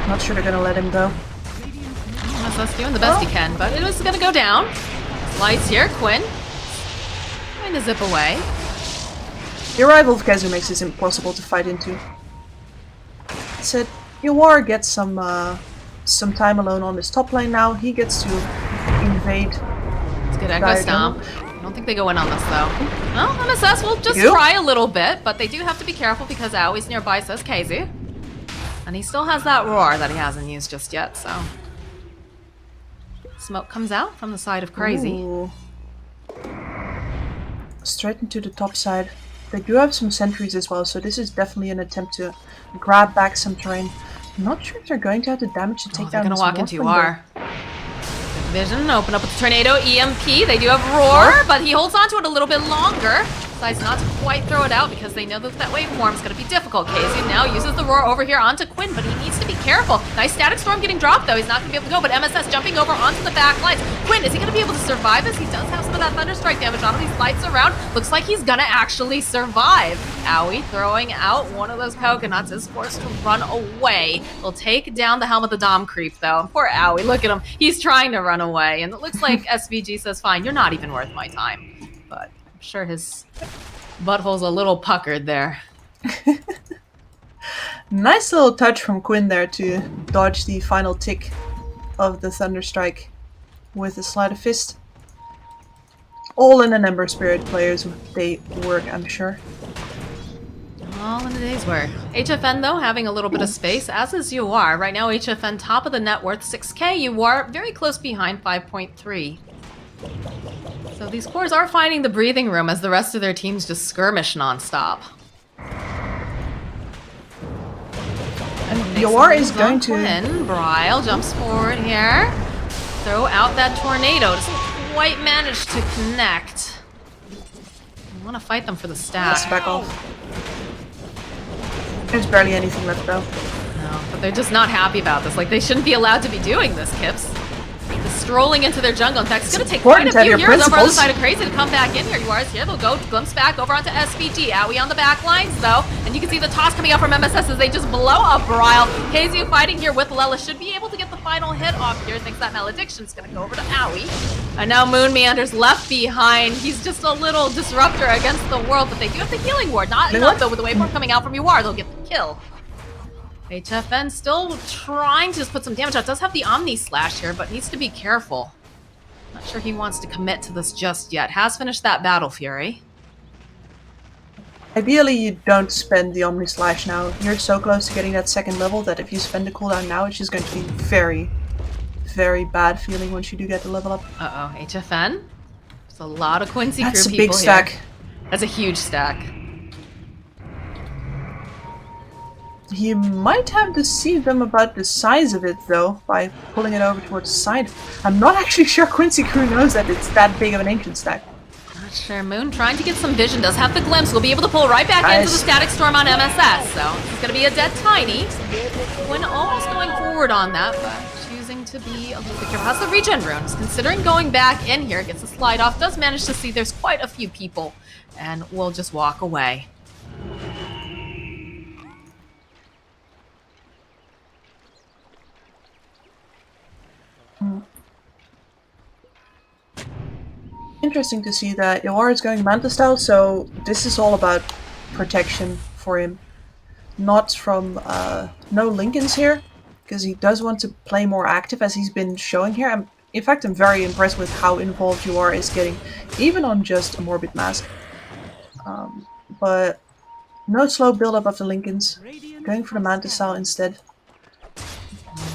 Not sure they're gonna let him go. MSS doing the best he can, but it is gonna go down. Lights here, Quinn. Trying to zip away. The arrival of Kezu makes this impossible to fight into. Said Yawar gets some time alone on this top lane now. He gets to invade. It's good echo Diagonal. stomp. I don't think they go in on this though. Well, MSS will just You? try a little bit, but they do have to be careful because Owie's nearby, says KZ. And he still has that roar that he hasn't used just yet, so. Smoke comes out from the side of Crazy. Ooh. Straight into the top side. They do have some sentries as well, so this is definitely an attempt to grab back some terrain. I'm not sure if they're going to have the damage to take They're down gonna this walk into Morphling, R. Vision, open up with the Tornado, EMP. They do have Roar, but he holds on to it a little bit longer. Decides not to quite throw it out because they know that that waveform is going to be difficult. KZ now uses the Roar over here onto Quinn, but he needs to be careful. Nice Static Storm getting dropped, though. He's not going to be able to go, but MSS jumping over onto the back lights. Quinn, is he going to be able to survive this? He does have some of that Thunderstrike damage on him. These lights around. Looks like he's going to actually survive. Owie throwing out one of those coconuts is forced to run away. Will take down the Helm of the Dom creep, though. Poor Owie, look at him. He's trying to run away, and it looks like SVG says, fine, you're not even worth my time. But I'm sure his butthole's a little puckered there. Nice little touch from Quinn there to dodge the final tick of the Thunderstrike with a sleight of fist. All in an Ember Spirit players, they work, I'm sure. All in a day's work. HFN, though, having a little bit of space, as is UR. Right now, HFN top of the net worth 6k. UR very close behind 5.3. So these cores are finding the breathing room as the rest of their teams just skirmish nonstop. And Yawar is going to... Quinn. Bryle jumps forward here. Throw out that Tornado. Doesn't quite manage to connect. I want to fight them for the Let's stack. back off. There's barely anything left though. No, but they're just not happy about this. Like, they shouldn't be allowed to be doing this, Kips. Just strolling into their jungle. In fact, it's going to take quite a important to have few your heroes over on the principles. side of Crazy to come back in here. You are here. They'll go glimpse back over onto SVG. Owie on the back lines, though. And you can see the toss coming out from MSS as they just blow up Bryle. KZU fighting here with Lela. Should be able to get the final hit off here. Thinks that Malediction's going to go over to Owie. And now Moon Meander's left behind. He's just a little disruptor against the world, but they do have the healing ward. Not enough, though, with the waveform coming out from UR. They'll get the kill. HFN still trying to just put some damage out. Does have the Omni Slash here, but needs to be careful. Not sure he wants to commit to this just yet. Has finished that Battle Fury. Ideally, you don't spend the Omni Slash now. You're so close to getting that second level that if you spend the cooldown now, it's just going to be very, very bad feeling once you do get the level up. Uh-oh, HFN? There's a lot of Quincy That's crew a people big stack. here. That's a huge stack. You might have deceived them about the size of it, though, by pulling it over towards the side. I'm not actually sure Quincy crew knows that it's that big of an ancient stack. Not sure. Moon trying to get some vision. Does have the glimpse. Will be able to pull right back into the static storm on MSS. So it's going to be a dead tiny. When almost going forward on that, but choosing to be a little bit careful. Has the regen runes. Considering going back in here, gets the slide off. Does manage to see there's quite a few people, and will just walk away. Interesting to see that Iwar is going Manta style, so this is all about protection for him. Not from no Lincolns here, because he does want to play more active as he's been showing here. In fact, I'm very impressed with how involved Iwar is getting, even on just a Morbid Mask. But no slow build up of the Lincolns, going for the Manta style instead.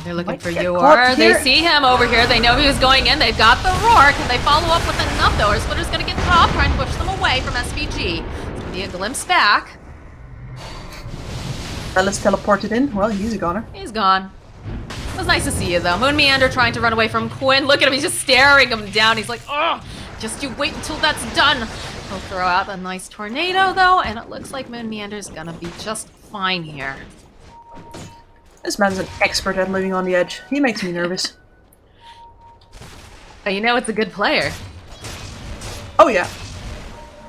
They're looking Might for get Yor. caught They here. see him over here. They know he was going in. They've got the roar. Can they follow up with enough though? Or Splitter's gonna get caught, trying to push them away from SVG. It's gonna be a glimpse back. Bella's teleported in. Well, he's a goner. He's gone. It was nice to see you though. Moon Meander trying to run away from Quinn. Look at him, he's just staring him down. He's like, oh, just you wait until that's done. He'll throw out a nice tornado though, and it looks like Moon Meander's gonna be just fine here. This man's an expert at living on the edge. He makes me nervous. But you know it's a good player. Oh yeah.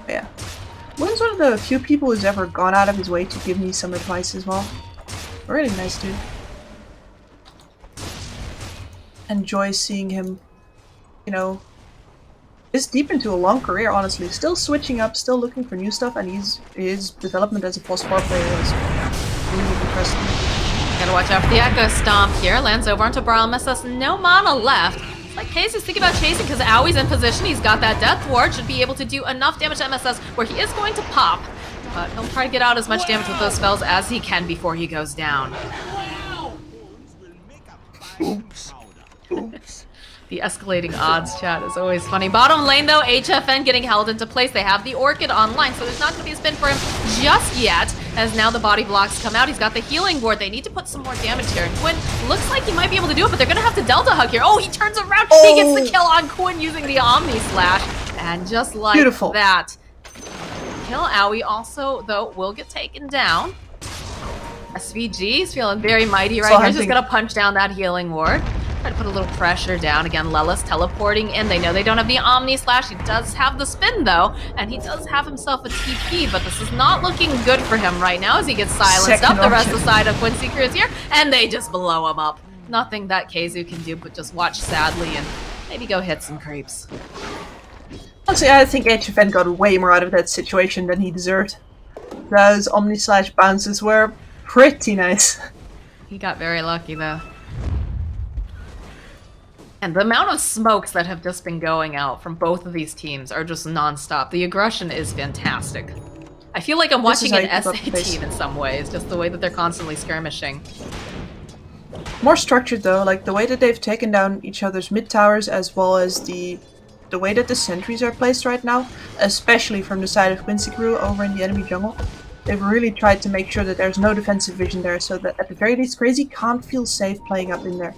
Yeah. Will's one of the few people who's ever gone out of his way to give me some advice as well. Really nice dude. Enjoy seeing him, you know, is deep into a long career, honestly. Still switching up, still looking for new stuff, and his development as a post-war player was really impressive. Gotta watch out for the Echo Stomp here. Lands over onto Brawl MSS. No mana left. It's like Casey's thinking about chasing because Owie's in position. He's got that Death Ward. Should be able to do enough damage to MSS where he is going to pop. But he'll try to get out as much damage with those spells as he can before he goes down. Oops. Oops. The escalating odds chat is always funny. Bottom lane though, HFN getting held into place. They have the Orchid online, so there's not going to be a spin for him just yet. As now the body blocks come out. He's got the healing ward. They need to put some more damage here. And Quinn looks like he might be able to do it, but they're going to have to Delta Hug here. Oh, he turns around. He gets the kill on Quinn using the Omni Slash. And just like Beautiful. that, kill Owie also, though, will get taken down. SVG is feeling very mighty right here. He's just going to punch down that healing ward. Try to put a little pressure down. Again, Lella's teleporting in. They know they don't have the Omni Slash. He does have the spin, though, and he does have himself a TP, but this is not looking good for him right now as he gets silenced up. The rest of the side of Quincy Crew is here, and they just blow him up. Nothing that Keizu can do but just watch sadly and maybe go hit some creeps. Honestly, I think HFN got way more out of that situation than he deserved. Those Omni Slash bounces were pretty nice. He got very lucky, though. And the amount of smokes that have just been going out from both of these teams are just non-stop. The aggression is fantastic. I feel like I'm watching an SA team in some ways, just the way that they're constantly skirmishing. More structured though, like the way that they've taken down each other's mid towers as well as the way that the sentries are placed right now, especially from the side of Quincy Crew over in the enemy jungle. They've really tried to make sure that there's no defensive vision there, so that at the very least Crazy can't feel safe playing up in there.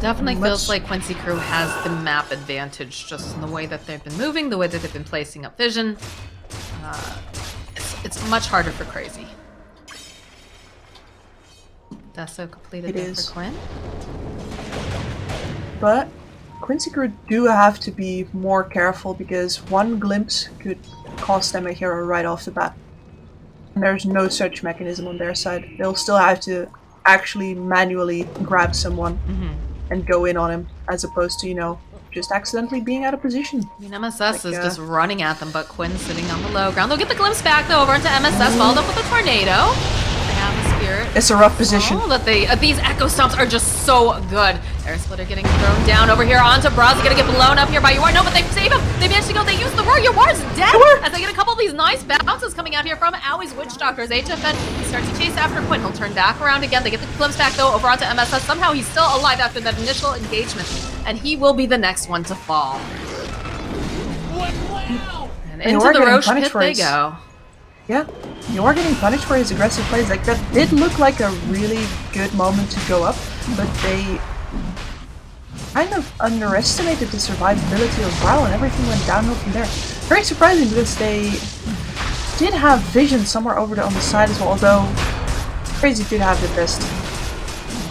Definitely feels like Quincy Crew has the map advantage just in the way that they've been moving, the way that they've been placing up vision. It's much harder for Crazy. Deso completed there for Quinn. But Quincy Crew do have to be more careful because one glimpse could cost them a hero right off the bat. And there's no such mechanism on their side. They'll still have to actually manually grab someone and go in on him, as opposed to, you know, just accidentally being out of position. I mean, MSS is just running at them, but Quinn's sitting on the low ground. They'll get the glimpse back, though, over into MSS, followed up with a tornado. They have the spirit. It's a rough position. Oh, that these Echo Stomps are just so good. Air Splitter getting thrown down over here onto Braz. Gonna get blown up here by Ywar. No, but they save him. They managed to go. They use the roar. Ywar's dead. As they get a couple of these nice bounces coming out here from Owie's Witch Doctors. HFN starts to chase after Quinn. He'll turn back around again. They get the glimpse back though over onto MSS. Somehow he's still alive after that initial engagement, and he will be the next one to fall. And into the Roche pit they go. Yeah, you are getting punished for his aggressive plays. Like, that did look like a really good moment to go up, but they kind of underestimated the survivability of Brow, and everything went downhill from there. Very surprising because they did have vision somewhere over there on the side as well, although Crazy did have the best.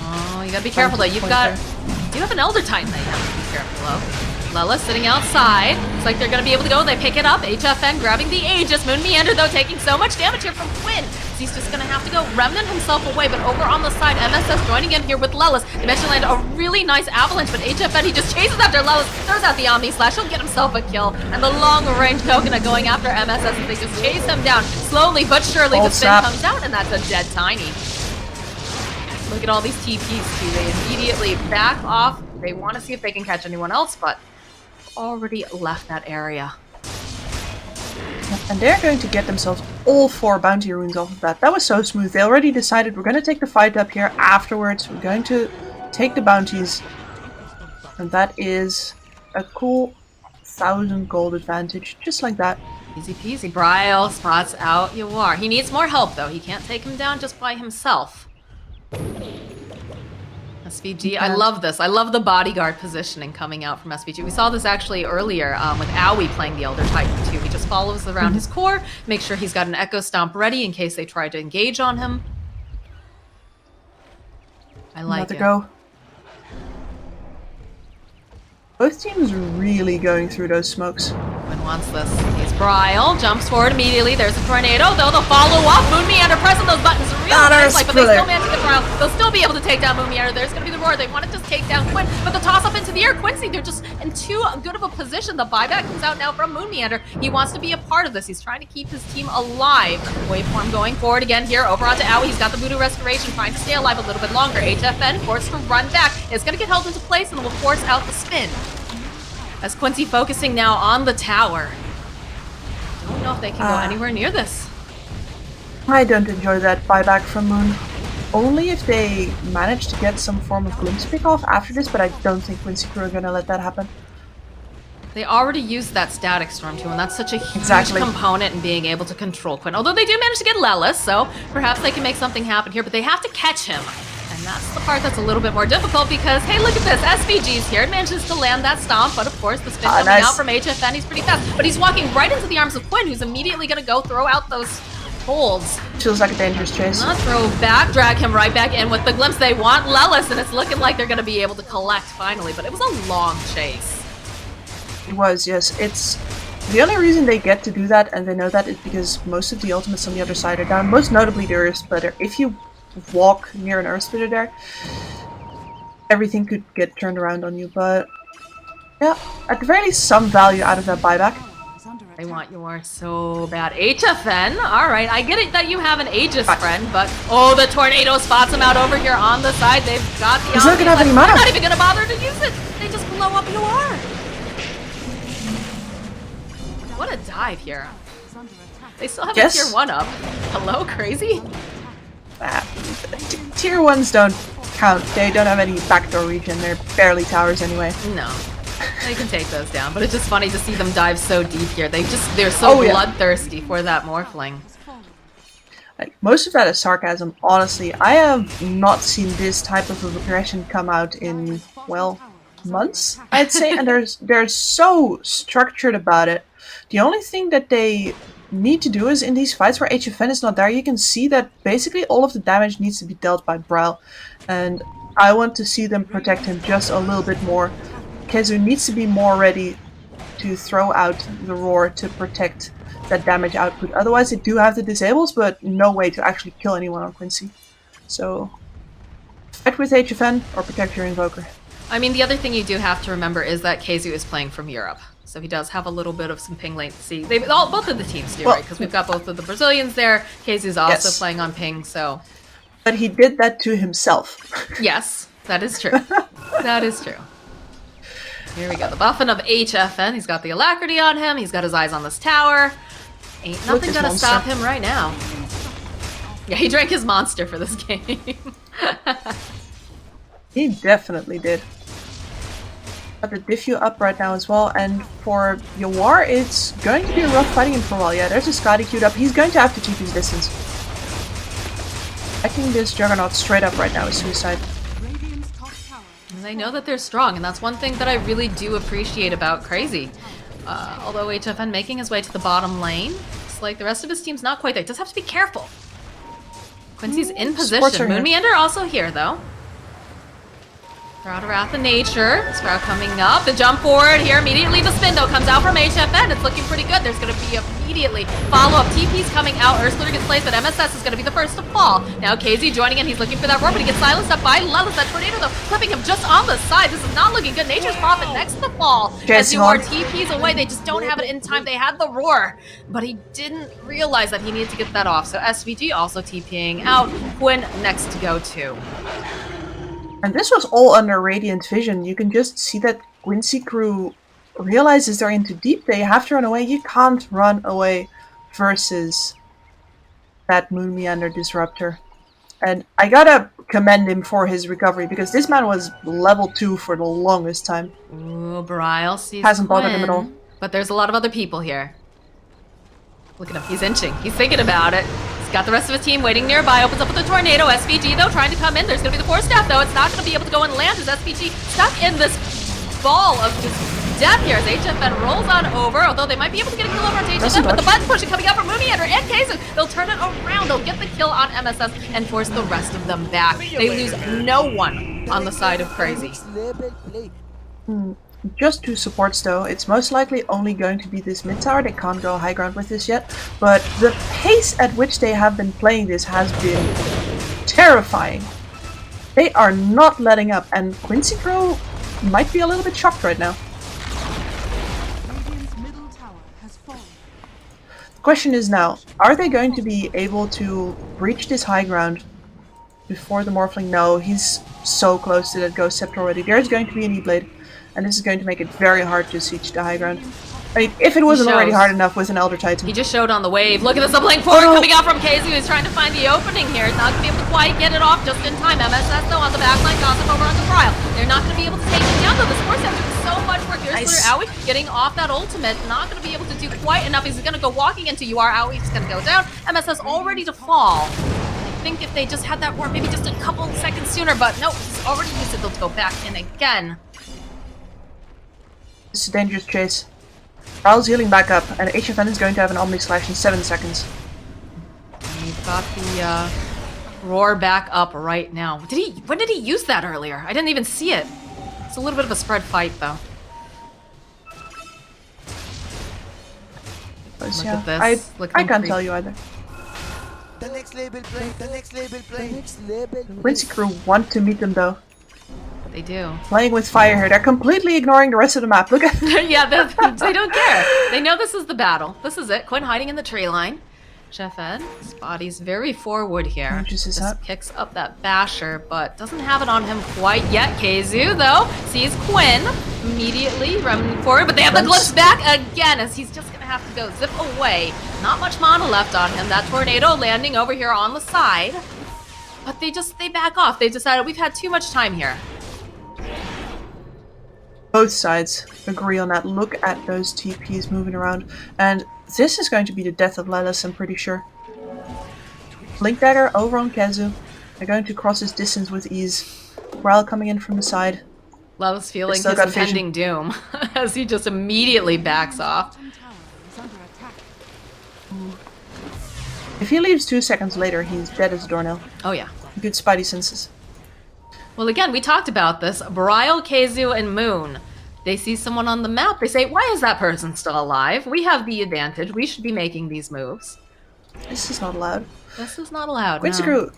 Oh, you gotta be careful though. You have an Elder Titan that you have to be careful of. Lella sitting outside. Looks like they're going to be able to go. They pick it up. HFN grabbing the Aegis. Moon Meander, though, taking so much damage here from Quinn. So he's just going to have to go remnant himself away. But over on the side, MSS joining in here with Lelis. They managed to land a really nice avalanche, but HFN, he just chases after Lelis, throws out the Omni Slash. He'll get himself a kill. And the long-range Coconut going after MSS as they just chase him down. Slowly but surely, the spin comes out, and that's a dead Tiny. Look at all these TPs, too. They immediately back off. They want to see if they can catch anyone else, but already left that area. And they're going to get themselves all 4 bounty runes off of that. That was so smooth. They already decided we're going to take the fight up here afterwards. We're going to take the bounties. And that is a cool 1,000 gold advantage. Just like that. Easy peasy. Brile spots out Ywar. He needs more help though. He can't take him down just by himself. SVG, I love this. I love the bodyguard positioning coming out from SVG. We saw this actually earlier with Owie playing the Elder Titan too. He just follows around his core, make sure he's got an Echo Stomp ready in case they try to engage on him. I like it. Go. Both teams really going through those smokes. Quinn wants this. He's Brile, jumps forward immediately. There's a tornado, though they'll follow up. Moon Meander pressing those buttons real nicely, but they still manage to get Brile. They'll still be able to take down Moon Meander. There's going to be the roar. They want to just take down Quinn, but the toss up into the air. Quincy, they're just in too good of a position. The buyback comes out now from Moon Meander. He wants to be a part of this. He's trying to keep his team alive. Waveform going forward again here over onto Owie. He's got the Voodoo Restoration, trying to stay alive a little bit longer. HFN forced to run back. It's going to get held into place and will force out the spin. As Quincy focusing now on the tower. Don't know if they can go anywhere near this. I don't enjoy that buyback from Moon. Only if they manage to get some form of glimpse pick off after this, but I don't think Quincy Crew are gonna let that happen. They already used that Static Storm too, and that's such a huge component in being able to control Quinn. Although they do manage to get Lelis, so perhaps they can make something happen here, but they have to catch him. And that's the part that's a little bit more difficult because, hey, look at this. SVG's here. It manages to land that stomp, but of course the spin coming out from HFN. He's pretty fast. But he's walking right into the arms of Quinn, who's immediately going to go throw out those holds. Feels like a dangerous chase. Throw back, drag him right back in with the glimpse. They want Lelis, and it's looking like they're going to be able to collect finally. But it was a long chase. It was, yes. It's the only reason they get to do that, and they know that, is because most of the ultimates on the other side are down. Most notably the Earth Splitter. If you walk near an Earth Splitter there, everything could get turned around on you, but yeah, at the very least some value out of that buyback. I want yours so bad. HFN, alright, I get it that you have an Aegis friend, but oh, the tornado spots him out over here on the side. They've got the He's not gonna have any mana. They're not even gonna bother to use it. They just blow up UR. What a dive here. They still have a tier 1 up. Hello, crazy? Tier 1s don't count. They don't have any backdoor region. They're barely towers anyway. No. They can take those down, but it's just funny to see them dive so deep here. They're so bloodthirsty for that Morphling. Like, most of that is sarcasm, honestly. I have not seen this type of aggression come out in, well, months, I'd say, and they're so structured about it. The only thing that they need to do is in these fights where HFN is not there, you can see that basically all of the damage needs to be dealt by Brile, and I want to see them protect him just a little bit more. Kezu needs to be more ready to throw out the roar to protect that damage output. Otherwise they do have the disables, but no way to actually kill anyone on Quincy. So fight with HFN or protect your invoker. I mean, the other thing you do have to remember is that Kezu is playing from Europe. So he does have a little bit of some ping latency. Both of the teams do, right? Because we've got both of the Brazilians there. Kezu's also playing on ping, so... But he did that to himself. Yes. That is true. That is true. Here we go. The buffing of HFN. He's got the alacrity on him. He's got his eyes on this tower. Ain't nothing gonna stop him right now. Yeah, he drank his monster for this game. He definitely did. Got the diffu up right now as well, and for Yawar, it's going to be rough fighting him for a while. Yeah, there's a Scotty queued up. He's going to have to keep his distance. I think this Juggernaut straight up right now is suicide. Radiant's top tower. And they know that they're strong, and that's one thing that I really do appreciate about CR4ZY. Although HFN making his way to the bottom lane, it's like the rest of his team's not quite there. Just have to be careful. Quincy's in position. Moonmeander also here, though. Sprout of Wrath of Nature. Sprout coming up. The jump forward here. Immediately the Spindo comes out from HFN. It's looking pretty good. There's going to be immediately follow-up. TP's coming out. Ursula gets placed, but MSS is going to be the first to fall. Now KZ joining in. He's looking for that roar, but he gets silenced up by Lelis. That tornado, though, clipping him just on the side. This is not looking good. Nature's Prophet next to the fall. As you are TP's away, they just don't have it in time. They had the roar, but he didn't realize that he needed to get that off. So SVG also TPing out. Quinn next to go too. And this was all under Radiant Vision. You can just see that Quincy crew realizes they're in too deep. They have to run away. You can't run away versus that Moon Meander Disruptor. And I gotta commend him for his recovery, because this man was level 2 for the longest time. Ooh, Brile sees Hasn't bothered him at all. But there's a lot of other people here. Look at him. He's inching. He's thinking about it. Got the rest of his team waiting nearby. Opens up with a tornado. SVG, though, trying to come in. There's going to be the 4-staff, though. It's not going to be able to go and land as SVG stuck in this ball of just death here as HFN rolls on over. Although they might be able to get a kill over on HFN, but the button pushing coming out from Moonmeander and Kaizen. They'll turn it around. They'll get the kill on MSS and force the rest of them back. They lose no one on the side of CR4ZY. Just 2 supports though. It's most likely only going to be this mid tower. They can't go high ground with this yet. But the pace at which they have been playing this has been terrifying. They are not letting up, and Quincy crew might be a little bit shocked right now. Radiant's middle tower has fallen. The question is now, are they going to be able to breach this high ground before the Morphling? No, he's so close to that Ghost Scepter already. There's going to be an E-Blade. And this is going to make it very hard to siege the high ground. I mean, if it wasn't already hard enough with an Elder Titan. He just showed on the wave. Look at this uplink forward coming out from KZ, who's trying to find the opening here. He's not going to be able to quite get it off just in time. MSS, though, on the backline, Gossip over on the Trial. They're not going to be able to take him down, though. The Sports have doing so much work. Here's nice. Aoi getting off that ultimate. Not going to be able to do quite enough. He's going to go walking into UR. Aoi is going to go down. MSS all ready to fall. I think if they just had that war maybe just a couple seconds sooner, but no, he's already used it. They'll go back in again. This is a dangerous chase. Raul's healing back up, and HFN is going to have an Omni Slash in 7 seconds. We've got the roar back up right now. When did he use that earlier? I didn't even see it. It's a little bit of a spread fight, though. Look at this. I can't tell you either. The next label play, the next label play, the next label. Quincy crew want to meet them though. They do. Playing with fire here. They're completely ignoring the rest of the map. Look at yeah, they don't care. They know this is the battle. This is it. Quinn hiding in the tree line. Chef Ed, his body's very forward here. Just picks up that basher, but doesn't have it on him quite yet. KZ, though, sees Quinn immediately running forward, but they have the glyphs back again as he's just going to have to go zip away. Not much mana left on him. That tornado landing over here on the side. But they back off. They decided we've had too much time here. Both sides agree on that. Look at those TPs moving around. And this is going to be the death of Lelis, I'm pretty sure. Blink Dagger over on Kezu. They're going to cross his distance with ease. Growl coming in from the side. Lelis feeling his impending doom as he just immediately backs off. If he leaves 2 seconds later, he's dead as a doornail. Oh yeah. Good spidey senses. Well, again, we talked about this. Brile, Keizu, and Moon. They see someone on the map. They say, why is that person still alive? We have the advantage. We should be making these moves. This is not allowed. This is not allowed, Quincy crew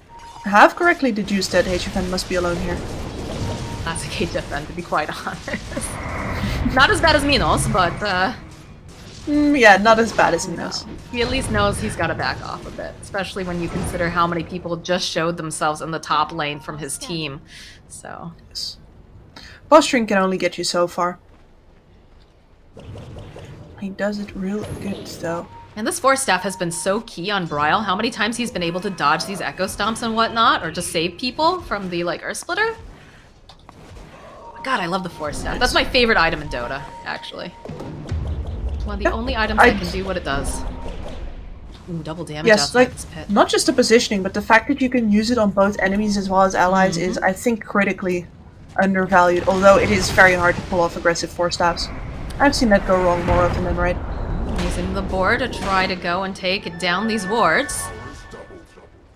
have correctly deduced that HFN must be alone here. Classic HFN, to be quite honest. Not as bad as Minos, but Yeah, not as bad as he knows. He at least knows he's got to back off a bit, especially when you consider how many people just showed themselves in the top lane from his team. So, Yes. Posturing can only get you so far. He does it real good, though. and this Force Staff has been so key on Bryle. How many times he's been able to dodge these Echo Stomps and whatnot, or just save people from the, like, Earth Splitter? God, I love the Force Staff. That's my favorite item in Dota, actually. It's one of the only items that can do what it does. Ooh, double damage outside like, this pit. not just the positioning, but the fact that you can use it on both enemies as well as allies is, I think, critically undervalued, although it is very hard to pull off aggressive Force Staffs. I've seen that go wrong more often than right. Using the board to try to go and take down these wards.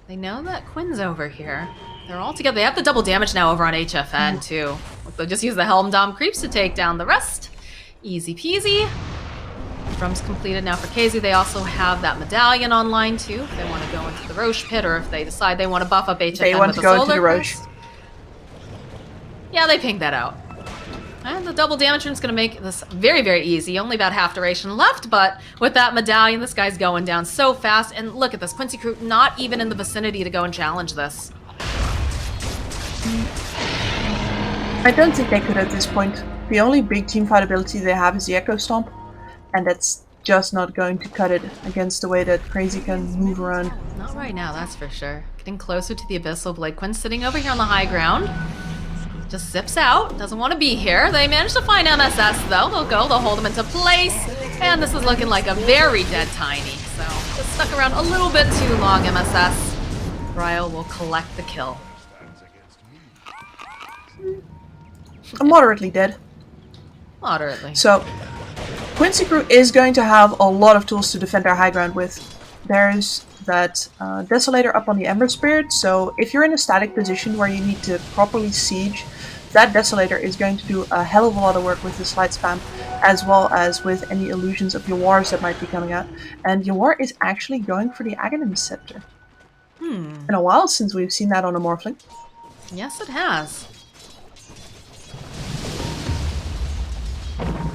They know that Quinn's over here. They're all together. They have the double damage now over on HFN, too. They'll just use the Helm Dom creeps to take down the rest. Easy peasy. Drum's completed now for KZ. They also have that medallion online, too, if they want to go into the Roche pit, or if they decide they want to buff up HFN They want with to a go into solar the Roche. crest. Yeah, they pinged that out. And the double damage room's going to make this very, very easy. Only about half duration left, but with that medallion, this guy's going down so fast. And look at this, Quincy Crew not even in the vicinity to go and challenge this. I don't think they could at this point. The only big teamfight ability they have is the Echo Stomp, and that's just not going to cut it against the way that Crazy can move around. Not right now, that's for sure. Getting closer to the Abyssal Blade. Quinn's sitting over here on the high ground. Just zips out, doesn't want to be here. They managed to find MSS though. They'll hold him into place. And this is looking like a very dead Tiny. So just stuck around a little bit too long, MSS. Ryle will collect the kill. Moderately dead. Moderately. So, Quincy Crew is going to have a lot of tools to defend their high ground with. There's that Desolator up on the Ember Spirit, so if you're in a static position where you need to properly siege, that Desolator is going to do a hell of a lot of work with the slide spam, as well as with any illusions of Yawars that might be coming out. And Yawar is actually going for the Aghanim Scepter. In a while since we've seen that on a Morphling. Yes, it has.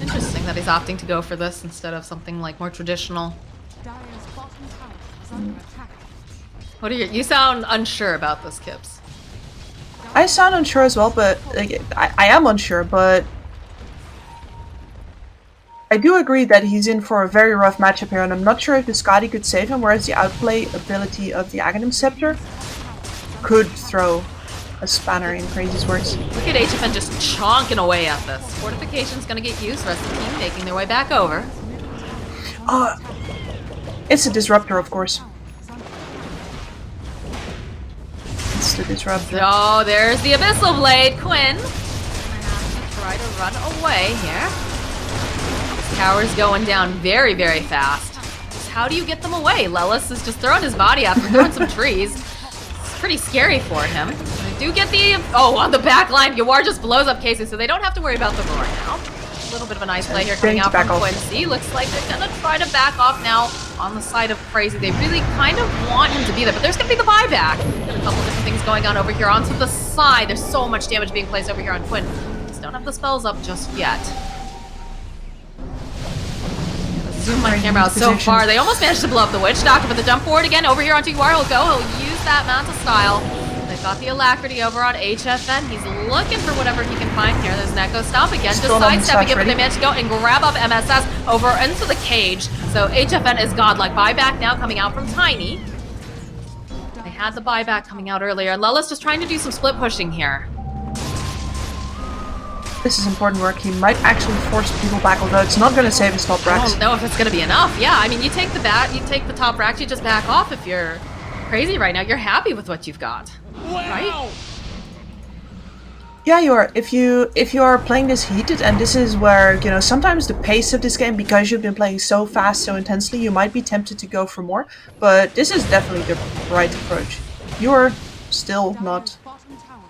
Interesting that he's opting to go for this instead of something like more traditional. Dire's bottom tower is under attack. What are you sound unsure about this, Kips. I sound unsure as well, but like, I am unsure, but I do agree that he's in for a very rough matchup here, and I'm not sure if the Skadi could save him, whereas the outplay ability of the Aghanim Scepter could throw a spanner in Crazy's works. Look at HFN just chonking away at this. Fortification's gonna get used, rest of the team making their way back over. It's a disruptor, of course. It's the disruptor. Oh, there's the Abyssal Blade. Quinn gonna have to try to run away here. This tower's going down very, very fast. Just how do you get them away? Lelis is just throwing his body after throwing some trees. It's pretty scary for him. They do get the... Oh, on the back line, Yawar just blows up Casey, so they don't have to worry about the roar now. A little bit of a nice play here coming out from Quincy. Looks like they're gonna try to back off now on the side of Crazy. They really kind of want him to be there, but there's gonna be the buyback. Got a couple different things going on over here onto the side. There's so much damage being placed over here on Quinn. Just don't have the spells up just yet. Zoom my camera out so far. They almost managed to blow up the Witch Doctor, but the jump forward again over here onto Yawar. He'll go. He'll use that Manta style. They've got the Alacrity over on HFN. He's looking for whatever he can find here. There's an Echo Stomp again, just sidestepping it, but they managed to go and grab up MSS over into the cage. So HFN is godlike. Buyback now coming out from Tiny. They had the buyback coming out earlier, and Lelis just trying to do some split pushing here. This is important work. He might actually force people back, although it's not going to save his top I racks. don't know if it's going to be enough. Yeah, I mean, you take the top racks, you just back off if you're Crazy right now. You're happy with what you've got, right? Yeah, you are. If you are playing this heated, and this is where, you know, sometimes the pace of this game, because you've been playing so fast, so intensely, you might be tempted to go for more. But this is definitely the right approach. You're still not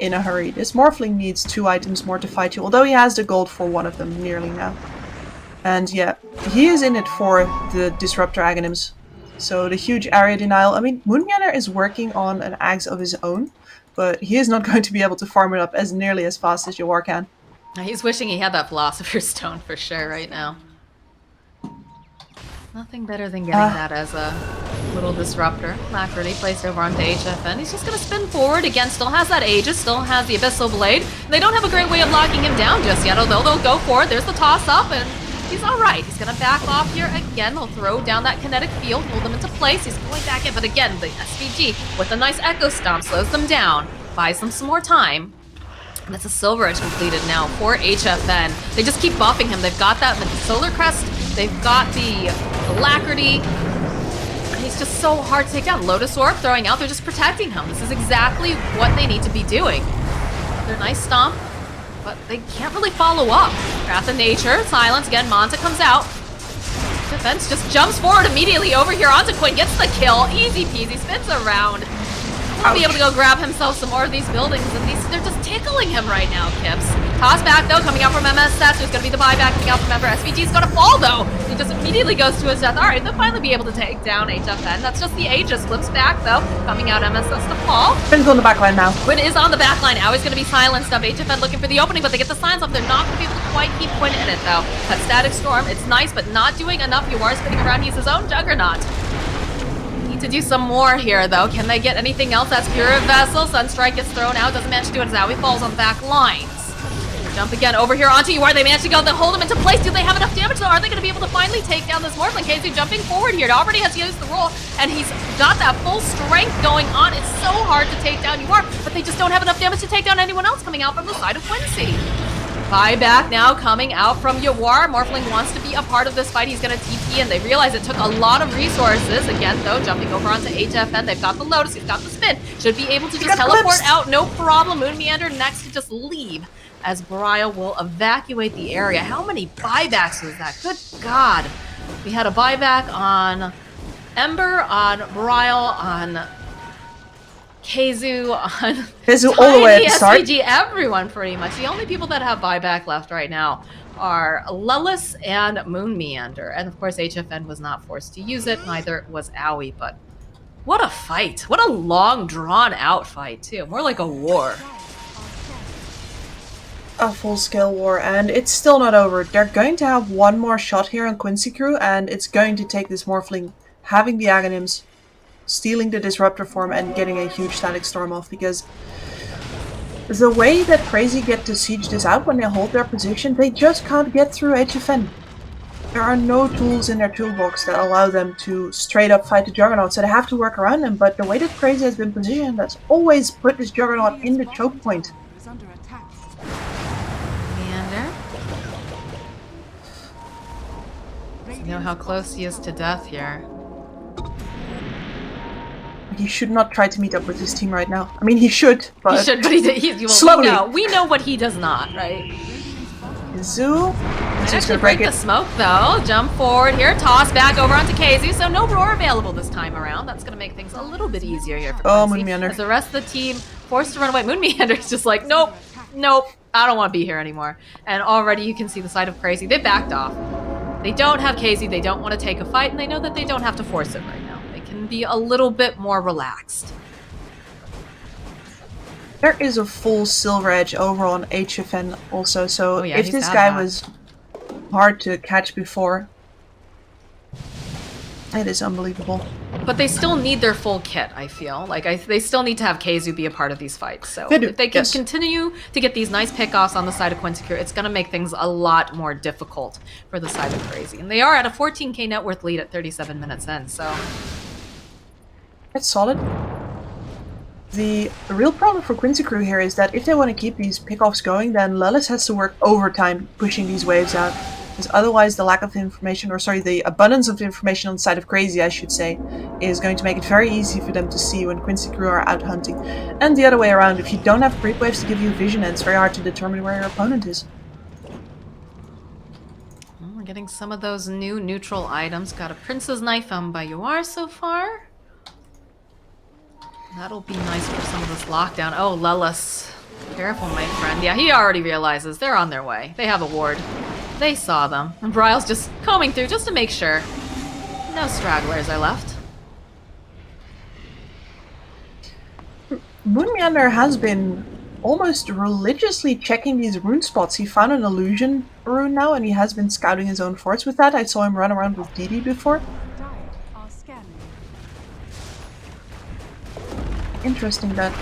in a hurry. This Morphling needs 2 items more to fight you, although he has the gold for one of them nearly now. And yeah, he is in it for the Disruptor Aghanims. So the huge area denial. I mean, Moonganner is working on an axe of his own, but he is not going to be able to farm it up as nearly as fast as Yawar can. He's wishing he had that Philosopher's Stone for sure right now. Nothing better than getting that as a little disruptor. Lacquerty placed over onto HFN. He's just gonna spin forward. Again, still has that Aegis, still has the Abyssal Blade. They don't have a great way of locking him down just yet, although they'll go for it. There's the toss up, and he's alright. He's gonna back off here again. They'll throw down that kinetic field, hold them into place. He's going back in, but again, the SVG with a nice Echo Stomp slows them down, buys them some more time. And it's a Silver Edge completed now for HFN. They just keep buffing him. They've got that Solar Crest. They've got the Alacrity. He's just so hard to take down. Lotus Orb throwing out. They're just protecting him. This is exactly what they need to be doing. They're nice stomp, but they can't really follow up. Wrath of Nature. Silence again. Manta comes out. Defense just jumps forward immediately over here onto Quinn. Gets the kill. Easy peasy. Spins around. He'll be able to go grab himself some more of these buildings, and they're just tickling him right now, Kips. Toss back, though, coming out from MSS. There's going to be the buyback coming out from Ember. SVG's going to fall, though. He just immediately goes to his death. All right, they'll finally be able to take down HFN. That's just the Aegis. Flips back, though. Coming out MSS to fall. Quinn's on the backline now. Quinn is on the backline. Now he's going to be silenced up. HFN looking for the opening, but they get the silence off. They're not going to be able to quite keep Quinn in it, though. That Static Storm, it's nice, but not doing enough. You are spinning around. He's his own juggernaut. To do some more here, though. Can they get anything else? That's Pure Vessel. Sunstrike gets thrown out. Doesn't manage to do it as Aoi falls on the back lines. Jump again over here onto UR. They manage to go. They hold him into place. Do they have enough damage, though? Are they going to be able to finally take down this Morphling? KZ jumping forward here. It already has used the roll, and he's got that full strength going on. It's so hard to take down UR, but they just don't have enough damage to take down anyone else coming out from the side of Quincy. Buyback now coming out from Yawar. Morphling wants to be a part of this fight. He's going to TP, and they realize it took a lot of resources. Again, though, jumping over onto HFN. They've got the Lotus. He's got the spin. Should be able to just teleport out. No problem. Moon Meander next to just leave as Brile will evacuate the area. How many buybacks was that? Good God. We had a buyback on Ember, on Brile, on Keizu, on Keizu all the way at the start. SVG, everyone pretty much. The only people that have buyback left right now are Lelis and Moon Meander. And of course HFN was not forced to use it, neither was Aoi, but what a fight. What a long drawn out fight too. More like a war. A full-scale war, and it's still not over. They're going to have one more shot here on Quincy Crew, and it's going to take this Morphling having the Aghanims, stealing the Disruptor form, and getting a huge Static Storm off, because the way that Crazy get to siege this out when they hold their position, they just can't get through HFN. There are no tools in their toolbox that allow them to straight up fight the Juggernaut, so they have to work around them, but the way that Crazy has been positioned, that's always put this Juggernaut in the choke point. You know how close he is to death here. He should not try to meet up with his team right now. I mean, he should, but... He should, but well, slowly. We know what he does not, right? Zoo. Managed to break the smoke, though. Jump forward here. Toss back over onto Keizu. So no roar available this time around. That's going to make things a little bit easier here for Quincy. Moon Meander. As the rest of the team forced to run away. Moon Meander is just like, nope, nope, I don't want to be here anymore. And already you can see the side of Crazy. They backed off. They don't have Keizu. They don't want to take a fight, and they know that they don't have to force it right now. They can be a little bit more relaxed. There is a full Silver Edge over on HFN also, so if this guy was hard to catch before, it is unbelievable. But they still need their full kit, I feel. Like, they still need to have Keizu be a part of these fights. So if they can continue to get these nice pickoffs on the side of Quincy Crew, it's going to make things a lot more difficult for the side of Crazy. And they are at a 14k net worth lead at 37 minutes in, so... That's solid. The real problem for Quincy Crew here is that if they want to keep these pickoffs going, then Lelis has to work overtime pushing these waves out. Because otherwise the lack of information, or sorry, the abundance of information on the side of Crazy, I should say, is going to make it very easy for them to see when Quincy Crew are out hunting. And the other way around, if you don't have creep waves to give you vision, it's very hard to determine where your opponent is. We're getting some of those new neutral items. Got a Prince's Knife by UR so far. That'll be nice for some of this lockdown. Oh, Lelis. Careful, my friend. Yeah, he already realizes they're on their way. They have a ward. They saw them. And Brile's just combing through just to make sure. No stragglers are left. Moon Meander has been almost religiously checking these rune spots. He found an illusion rune now, and he has been scouting his own forts with that. I saw him run around with Didi before. Dire are scanning. Interesting that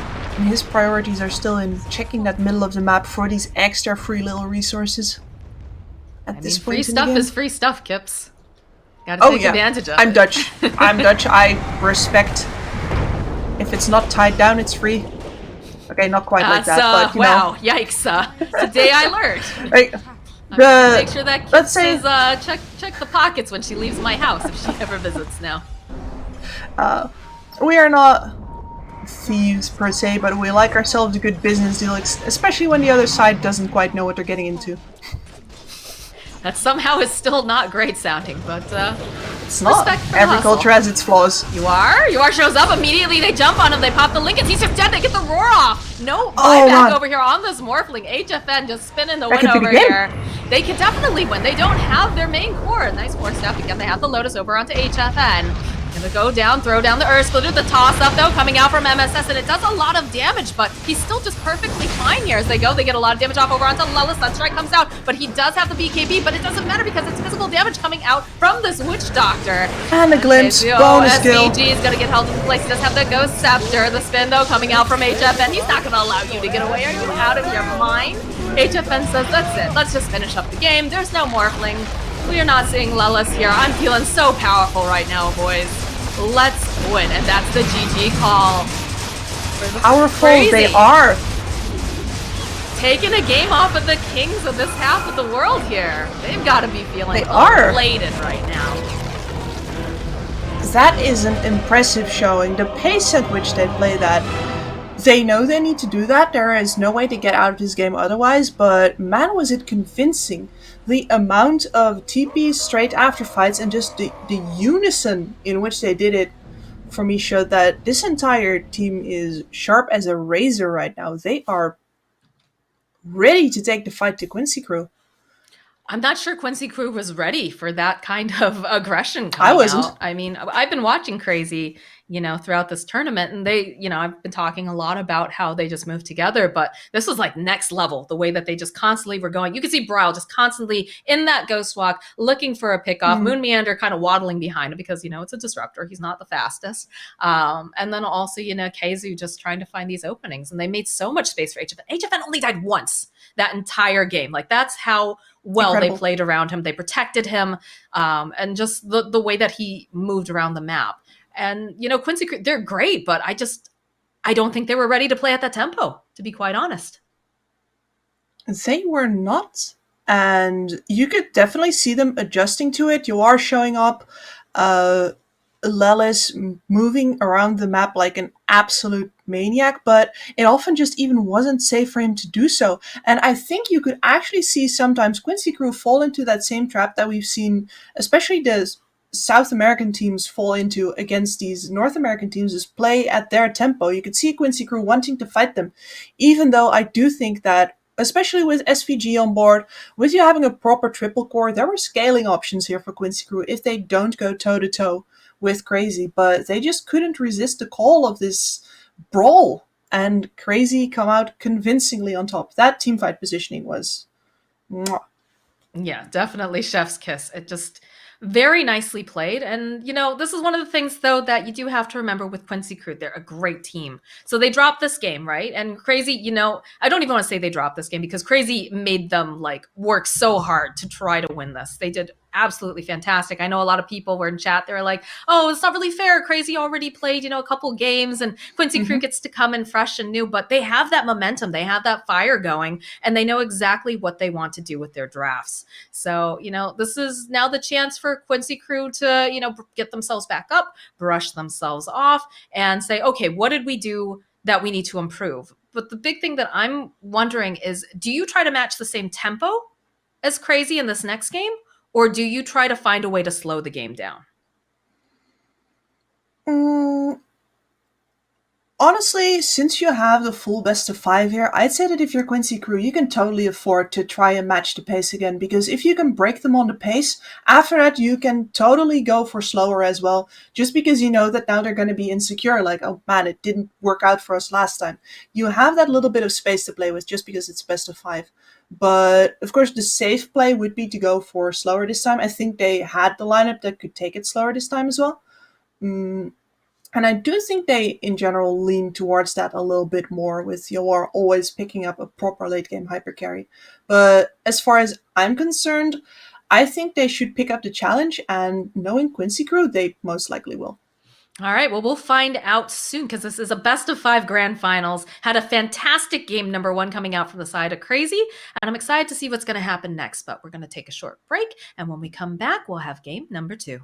his priorities are still in checking that middle of the map for these extra free little resources. At this Free point in the stuff game. is free stuff, Kips. Gotta Oh take yeah, advantage of I'm it. Dutch. I'm Dutch. I respect. If it's not tied down, it's free. Okay, not quite like That's, that, but you wow, yikes. Today I learned. know. Like, Make sure that let's Kips say is, check the pockets when she leaves my house if she ever visits now. we are not thieves per se, but we like ourselves a good business deal, especially when the other side doesn't quite know what they're getting into. That somehow is still not great sounding, but, It's not. respect for the Every hustle. culture has its flaws. You are shows up immediately. They jump on him. They pop the Lincolns. He's just dead. They get the roar off. No Oh, buyback man. over here on this Morphling. HFN just spinning the That win could be the over game. here. They can definitely win. They don't have their main core. Nice core stuff. Again, they have the Lotus over onto HFN. Gonna go down, throw down the Earth Splitter. The toss up though, coming out from MSS, and it does a lot of damage, but he's still just perfectly fine here as they go. They get a lot of damage off over onto Lella. Sunstrike comes out, but he does have the BKB, but it doesn't matter because it's physical damage coming out from this Witch Doctor. And a glimpse, Okay, bonus skill. SVG is gonna get held in place. He does have the Ghost Scepter. The spin though coming out from HFN. He's not gonna allow you to get away. Are you out of your mind? HFN says, that's it. Let's just finish up the game. There's no Morphling. We are not seeing Lellas here. I'm feeling so powerful right now, boys. Let's win. And that's the GG call. Powerful Crazy. they are. Taking a game off of the kings of this half of the world here. They've got to be feeling They are. elated right now. That is an impressive showing. The pace at which they play that. They know they need to do that. There is no way to get out of this game otherwise, but man, was it convincing. The amount of TPs straight after fights and just the unison in which they did it for me showed that this entire team is sharp as a razor right now. They are ready to take the fight to Quincy Crew. I'm not sure Quincy Crew was ready for that kind of aggression coming I wasn't. out. I mean, I've been watching Crazy, throughout this tournament, and they, I've been talking a lot about how they just moved together, but this was like next level, the way that they just constantly were going. You could see Braille just constantly in that ghost walk, looking for a pickoff, Moon Meander kind of waddling behind him because, it's a disruptor. He's not the fastest. And then also, Keizu just trying to find these openings, and they made so much space for HFN. HFN only died once that entire game. Like, that's how well Incredible. They played around him. They protected him, and just the way that he moved around the map. And, Quincy, they're great, but I don't think they were ready to play at that tempo, to be quite honest. They were not. And you could definitely see them adjusting to it. You are showing up Lelis moving around the map like an absolute maniac, but it often just even wasn't safe for him to do so. And I think you could actually see sometimes Quincy Crew fall into that same trap that we've seen, especially the South American teams fall into against these North American teams, is play at their tempo. You could see Quincy Crew wanting to fight them, even though I do think that, especially with SVG on board, with you having a proper triple core, there were scaling options here for Quincy Crew if they don't go toe-to-toe with Crazy, but they just couldn't resist the call of this brawl, and Crazy come out convincingly on top. That teamfight positioning was mwah. Yeah, definitely chef's kiss. It just very nicely played. And, this is one of the things, though, that you do have to remember with Quincy Crew. They're a great team. So they dropped this game, right? And Crazy, I don't even want to say they dropped this game because Crazy made them, work so hard to try to win this. They did absolutely fantastic. I know a lot of people were in chat. They were like, oh, it's not really fair. Crazy already played, a couple games, and Quincy Crew gets to come in fresh and new. But they have that momentum. They have that fire going, and they know exactly what they want to do with their drafts. So, this is now the chance for Quincy Crew to, get themselves back up, brush themselves off, and say, okay, what did we do that we need to improve? But the big thing that I'm wondering is, do you try to match the same tempo as Crazy in this next game? Or do you try to find a way to slow the game down? Honestly, since you have the full best of 5 here, I'd say that if you're Quincy Crew, you can totally afford to try and match the pace again, because if you can break them on the pace, after that you can totally go for slower as well, just because you know that now they're going to be insecure, like, oh man, it didn't work out for us last time. You have that little bit of space to play with just because it's best of 5. But of course, the safe play would be to go for slower this time. I think they had the lineup that could take it slower this time as well. And I do think they, in general, lean towards that a little bit more, with Yoar always picking up a proper late game hyper carry. But as far as I'm concerned, I think they should pick up the challenge, and knowing Quincy Crew, they most likely will. All right, well, we'll find out soon because this is a best of 5 grand finals. Had a fantastic game number 1 coming out from the side of Crazy, and I'm excited to see what's going to happen next. But we're going to take a short break, and when we come back, we'll have game number 2.